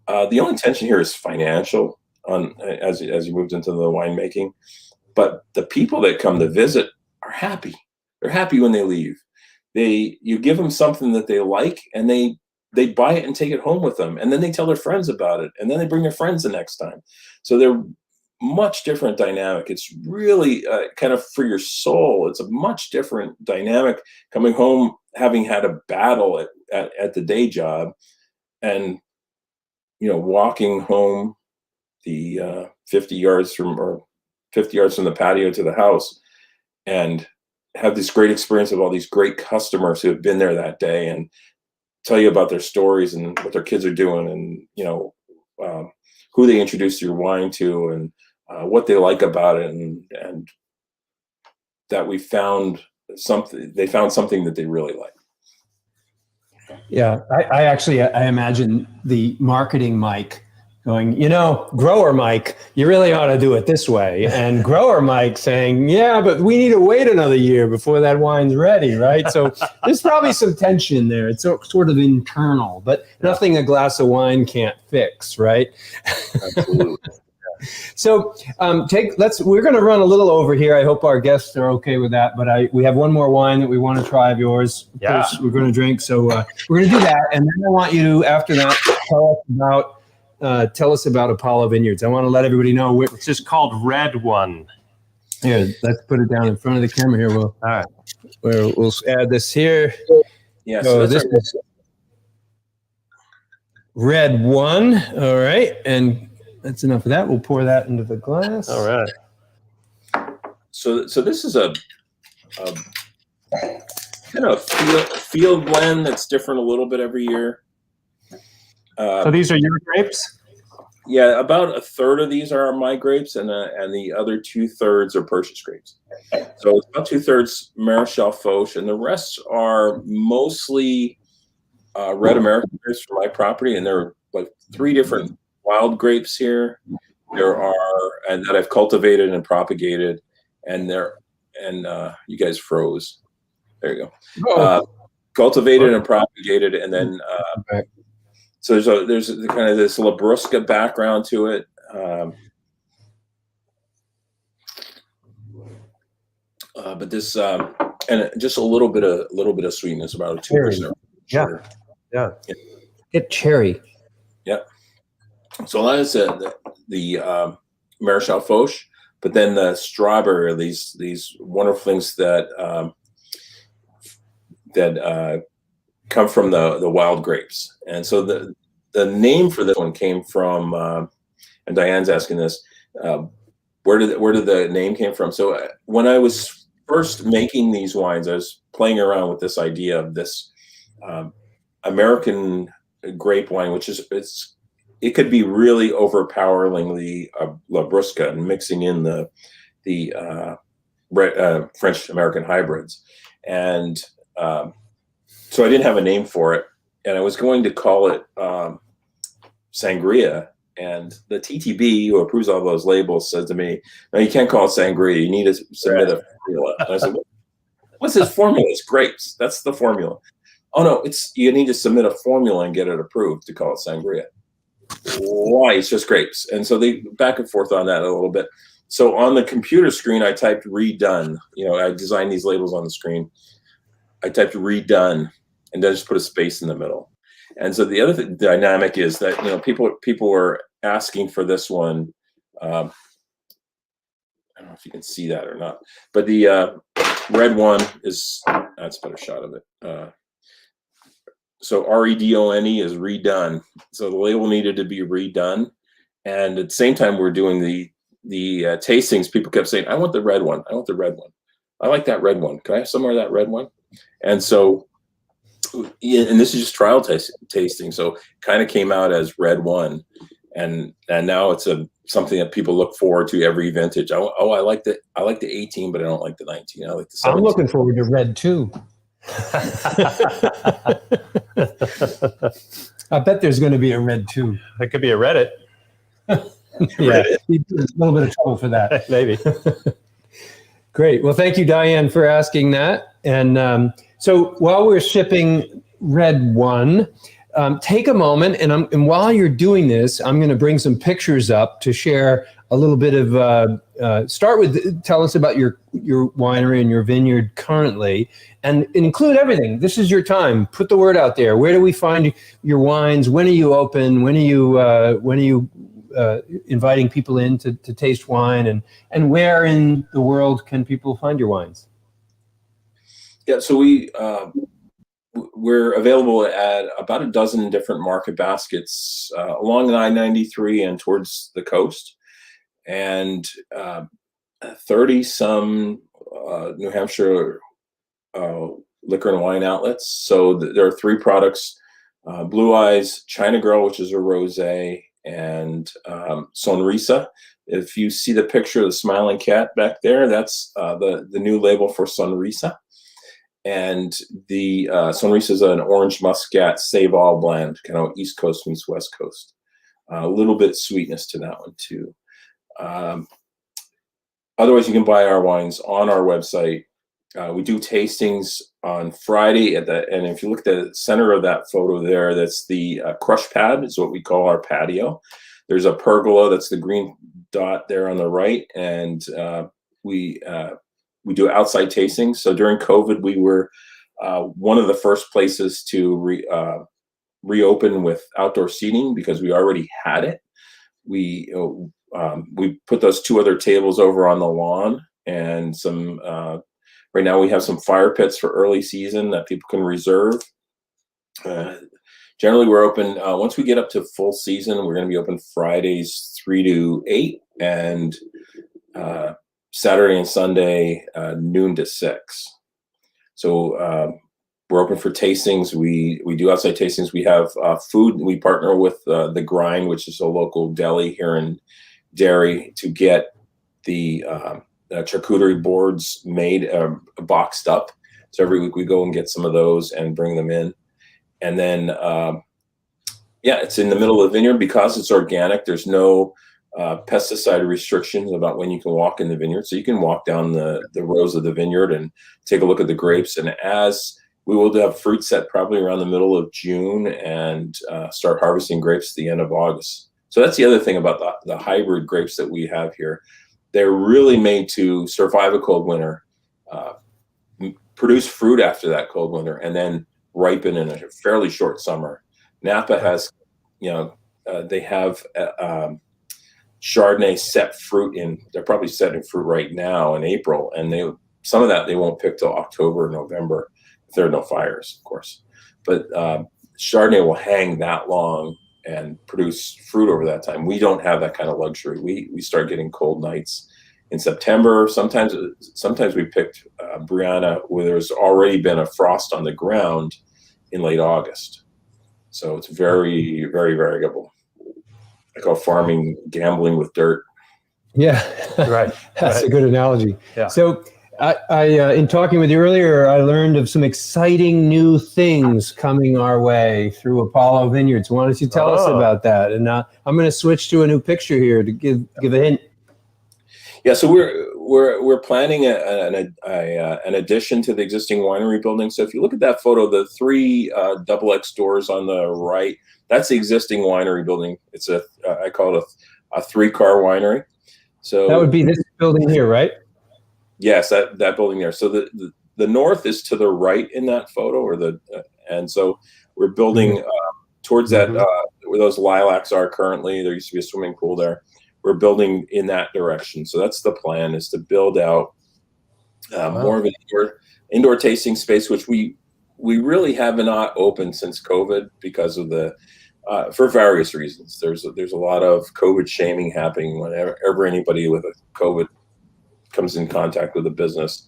The only tension here is financial as you moved into the winemaking, but the people that come to visit are happy. They're happy when they leave. You give them something that they like, and they buy it and take it home with them, and then they tell their friends about it, and then they bring their friends the next time. So they're much different dynamic. It's really kind of for your soul. It's a much different dynamic coming home, having had a battle at the day job, and walking home the 50 yards from the patio to the house, and have this great experience of all these great customers who have been there that day and tell you about their stories and what their kids are doing, and who they introduced your wine to, and what they like about it, and that they found something that they really like. Yeah, I imagine the marketing Mike going, grower Mike, you really ought to do it this way. And grower Mike saying, yeah, but we need to wait another year before that wine's ready, right? So there's probably some tension there. It's sort of internal, but nothing a glass of wine can't fix, right? Absolutely. So we're going to run a little over here. I hope our guests are okay with that, but we have one more wine that we want to try of yours. Yeah. We're going to drink. So we're going to do that. And then I want you to, after that, tell us about Appolo Vineyards. I want to let everybody know. It's just called Red One. Here, let's put it down in front of the camera here. All right. We'll add this here. Yeah. So this is Red One. All right. And that's enough of that. We'll pour that into the glass. All right. So this is a kind of field blend that's different a little bit every year. So these are your grapes? Yeah, about a third of these are my grapes, and the other 2/3 are purchase grapes. So it's about 2/3 Maréchal Foch, and the rest are mostly red American grapes from my property, and there are like 3 different wild grapes here. And that I've cultivated and propagated, and you guys froze. There you go. Cultivated and propagated, and then. Okay. So there's kind of this Labrusca background to it. But this and just a little bit of sweetness, about a 2%. Yeah. Get cherry. Yeah. So that is the Maréchal Foch, but then the strawberry, these wonderful things that come from the wild grapes. And so the name for this one came from, and Diane's asking this, where did the name came from? So when I was first making these wines, I was playing around with this idea of this American grape wine, which it could be really overpoweringly Labrusca, and mixing in the French American hybrids. And so I didn't have a name for it, and I was going to call it Sangria. And the TTB, who approves all those labels, said to me, "No, you can't call it Sangria. You need to submit a formula." And I said, "What's this formula? It's grapes. That's the formula." "Oh no, you need to submit a formula and get it approved to call it Sangria." "Why? It's just grapes." And so they back and forth on that a little bit. So on the computer screen, I typed "redone." I designed these labels on the screen. I typed "redone," and then just put a space in the middle. And so the other dynamic is that people were asking for this one. I don't know if you can see that or not, but the Red One that's a better shot of it. So REDONE is redone. So the label needed to be redone, and at the same time we're doing the tastings. People kept saying, "I want the red one. I want the red one. I like that red one. Can I have some more of that red one?" And so, and this is just trial tasting. So it kind of came out as Red One, and now it's something that people look forward to every vintage. I like the 18, but I don't like the 19. I like the 17. I'm looking forward to Red 2. I bet there's going to be a Red 2. That could be a Reddit. Yeah, a little bit of trouble for that. Maybe. Great. Well, thank you, Diane, for asking that. And so while we're shipping Red One, take a moment, and while you're doing this, I'm going to bring some pictures up to share a little bit of, tell us about your winery and your vineyard currently, and include everything. This is your time. Put the word out there. Where do we find your wines? When are you open? When are you inviting people in to taste wine, and where in the world can people find your wines? Yeah, so we're available at about a dozen different market baskets along the I-93 and towards the coast, and 30 some New Hampshire liquor and wine outlets. So there are 3 products: Blue Eyes, China Girl, which is a rosé, and Sonrisa. If you see the picture of the smiling cat back there, that's the new label for Sonrisa. And the Sonrisa is an orange muscat save all blend, kind of East Coast meets West Coast. A little bit sweetness to that one too. Otherwise, you can buy our wines on our website. We do tastings on Friday and if you look at the center of that photo there, that's the crush pad, is what we call our patio. There's a pergola, that's the green dot there on the right, and we do outside tastings. So during COVID, we were one of the first places to reopen with outdoor seating because we already had it. We put those 2 other tables over on the lawn, and some. Right now, we have some fire pits for early season that people can reserve. Generally, we're open once we get up to full season. We're going to be open Fridays 3 to 8, and Saturday and Sunday noon to 6. So we're open for tastings. We do outside tastings. We have food. We partner with the Grind, which is a local deli here in Derry, to get the charcuterie boards made, boxed up. So every week we go and get some of those and bring them in. And then, it's in the middle of the vineyard because it's organic. There's no pesticide restrictions about when you can walk in the vineyard. So you can walk down the rows of the vineyard and take a look at the grapes. And as we will have fruit set probably around the middle of June and start harvesting grapes at the end of August. So that's the other thing about the hybrid grapes that we have here. They're really made to survive a cold winter, produce fruit after that cold winter, and then ripen in a fairly short summer. Napa has, they have Chardonnay set fruit in. They're probably setting fruit right now in April, and some of that they won't pick till October or November if there are no fires, of course. But Chardonnay will hang that long and produce fruit over that time. We don't have that kind of luxury. We start getting cold nights in September. Sometimes we picked Brianna where there's already been a frost on the ground in late August. So it's very, very variable. I call farming gambling with dirt. Yeah, Right. That's a good analogy. Yeah. So I in talking with you earlier, I learned of some exciting new things coming our way through Appolo Vineyards. Why don't you tell us about that? And I'm going to switch to a new picture here to give a hint. Yeah, so we're planning an addition to the existing winery building. So if you look at that photo, the 3 double X doors on the right, that's the existing winery building. It's I call it a 3-car winery. So that would be this building here, right? Yes, that building there. So the north is to the right in that photo, and so we're building towards that where those lilacs are currently. There used to be a swimming pool there. We're building in that direction. So that's the plan, is to build out more of an indoor tasting space, which we really have not opened since COVID because of for various reasons. There's a lot of COVID shaming happening whenever anybody with a COVID comes in contact with a business.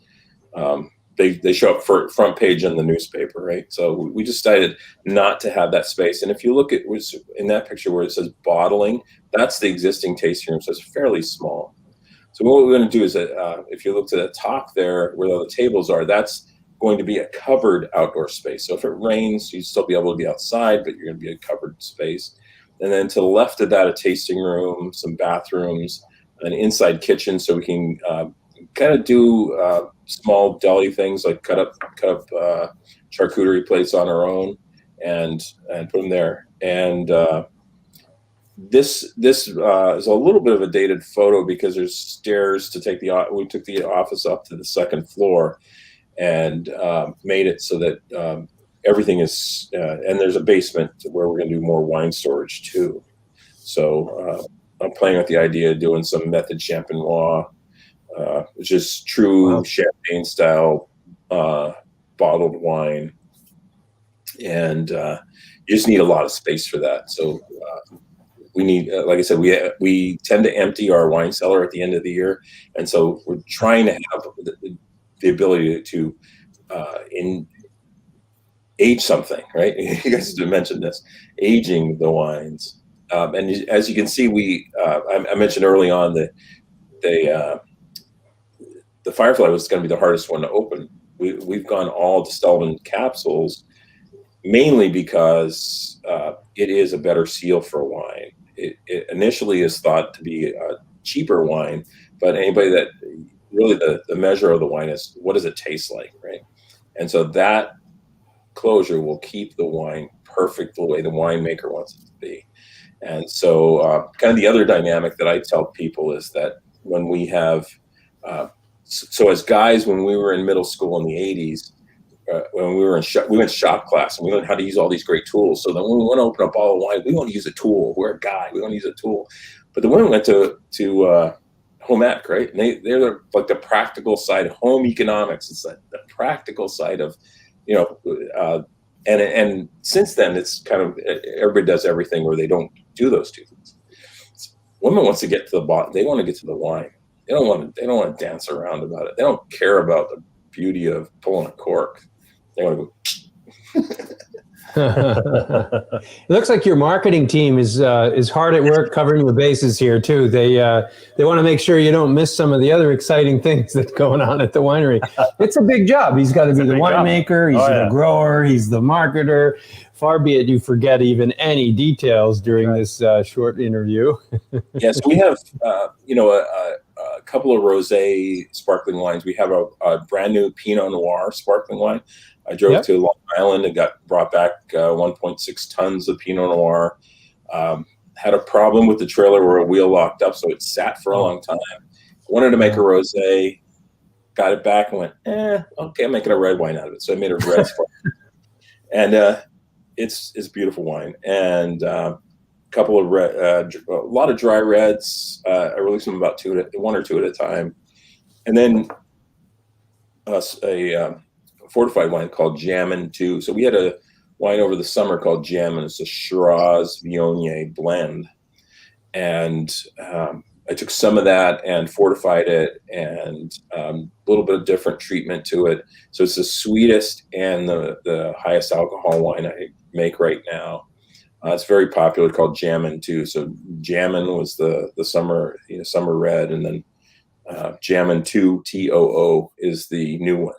They show up for front page in the newspaper, right? So we decided not to have that space. And if you look at in that picture where it says bottling, that's the existing tasting room, so it's fairly small. So what we're going to do is that if you look to the top there where the tables are, that's going to be a covered outdoor space. So if it rains, you'll still be able to be outside, but you're going to be a covered space. And then to the left of that, a tasting room, some bathrooms, an inside kitchen, so we can kind of do small deli things like cut up charcuterie plates on our own and put them there. And this is a little bit of a dated photo because there's stairs to take we took the office up to the 2nd floor and made it so that everything is and there's a basement where we're going to do more wine storage too. So I'm playing with the idea of doing some method champenois, which is true champagne style bottled wine, and you just need a lot of space for that. So we need, like I said, we tend to empty our wine cellar at the end of the year, and so we're trying to have the ability to age something, right? You guys mentioned this, aging the wines. And as you can see, I mentioned early on that the Firefly was going to be the hardest one to open. We've gone all distilled in capsules, mainly because it is a better seal for wine. It initially is thought to be a cheaper wine, but anybody that really the measure of the wine is what does it taste like, right? And so that closure will keep the wine perfect the way the winemaker wants it to be. And so kind of the other dynamic that I tell people is that when we have, so as guys, when we were in middle school in the 80s, when we were we went shop class and we learned how to use all these great tools. So then when we want to open up a bottle of wine, we want to use a tool. We're a guy, we want to use a tool. But the women went to home ec, right? And they're like the practical side of home economics. It's like the practical side of, and since then it's kind of, everybody does everything where they don't do those two things. Women wants to get to the bottom. They want to get to the wine. They don't want to dance around about it. They don't care about the beauty of pulling a cork. They want to go. It looks like your marketing team is hard at work covering the bases here too. They want to make sure you don't miss some of the other exciting things that's going on at the winery. It's a big job. He's got to be the winemaker. He's the grower. He's the marketer. Far be it you forget even any details during this short interview. Yes, we have a couple of rosé sparkling wines. We have a brand new Pinot Noir sparkling wine. I drove to Long Island and brought back 1.6 tons of Pinot Noir. Had a problem with the trailer where a wheel locked up, so it sat for a long time. Wanted to make a rosé, got it back and went, okay, I'm making a red wine out of it. So I made a red sparkling. And it's beautiful wine. And a couple of a lot of dry reds. I released them about one or two at a time. And then a fortified wine called Jammin' 2. So we had a wine over the summer called Jammin'. It's a Shiraz Viognier blend. And I took some of that and fortified it and a little bit of different treatment to it. So it's the sweetest and the highest alcohol wine I make right now. It's very popular, called Jammin' 2. So Jammin' was the summer red, and then Jammin' 2 TOO is the new one.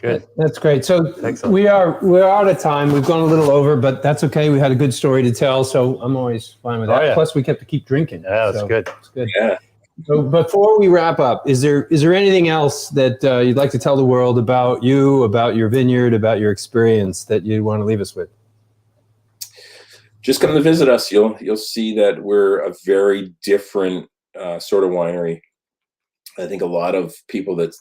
Good. That's great. So Excellent. we're out of time. We've gone a little over, but that's okay. We had a good story to tell, so I'm always fine with that. Oh, yeah. Plus, we kept to keep drinking. Yeah, that's good. It's good. Yeah. So before we wrap up, is there anything else that you'd like to tell the world about you, about your vineyard, about your experience that you want to leave us with? Just come to visit us. You'll see that we're a very different sort of winery. I think a lot of people that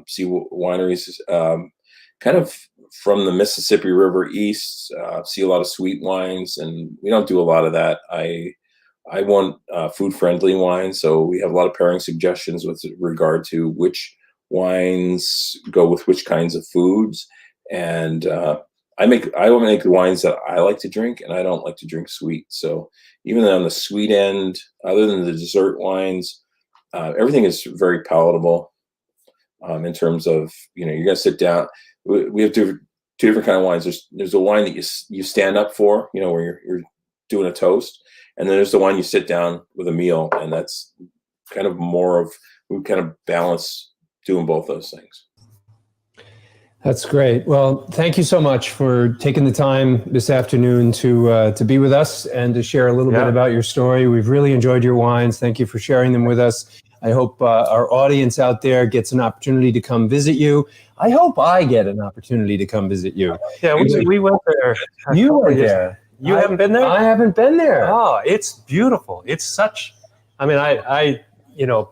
see wineries kind of from the Mississippi River east see a lot of sweet wines, and we don't do a lot of that. I want food-friendly wine, so we have a lot of pairing suggestions with regard to which wines go with which kinds of foods. And I will make the wines that I like to drink, and I don't like to drink sweet. So even on the sweet end, other than the dessert wines, everything is very palatable in terms of, you're going to sit down. We have two different kind of wines. There's a wine that you stand up for, where you're doing a toast. And then there's the wine you sit down with a meal. And that's kind of we kind of balance doing both those things. That's great. Well, thank you so much for taking the time this afternoon to be with us and to share a little bit about your story. We've really enjoyed your wines. Thank you for sharing them with us. I hope our audience out there gets an opportunity to come visit you. I hope I get an opportunity to come visit you. Yeah, we went there. You were there. You haven't been there? I haven't been there. Oh, it's beautiful. It's such, I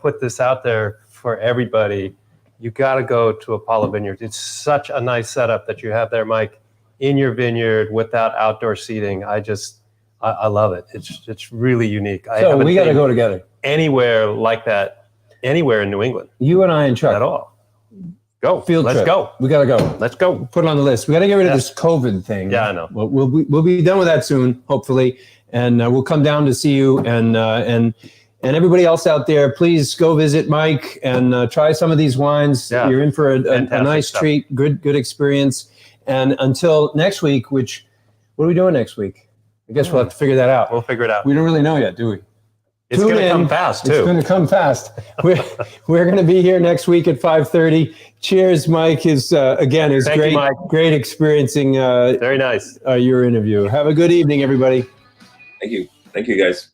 put this out there for everybody. You got to go to Appolo Vineyards. It's such a nice setup that you have there, Mike, in your vineyard without outdoor seating. I love it. It's really unique. So we got to go together. Anywhere like that, anywhere in New England. You and I and Chuck. At all. Go. Let's trip. Go. We got to go. Let's go. Put it on the list. We got to get rid of this COVID thing. Yeah, I know. We'll be done with that soon, hopefully, and we'll come down to see you and everybody else out there. Please go visit Mike and try some of these wines. Yeah. You're in for a nice stuff. treat. Good experience. And until next week, what are we doing next week? I guess we'll have to figure that out. We'll figure it out. We don't really know yet, do we? It's going to come fast, too. It's going to come fast. We're going to be here next week at 5:30. Cheers, Mike. Again, it's Thank great, you, Mike. great experiencing Very nice. your interview. Have a good evening, everybody. Thank you. Thank you, guys.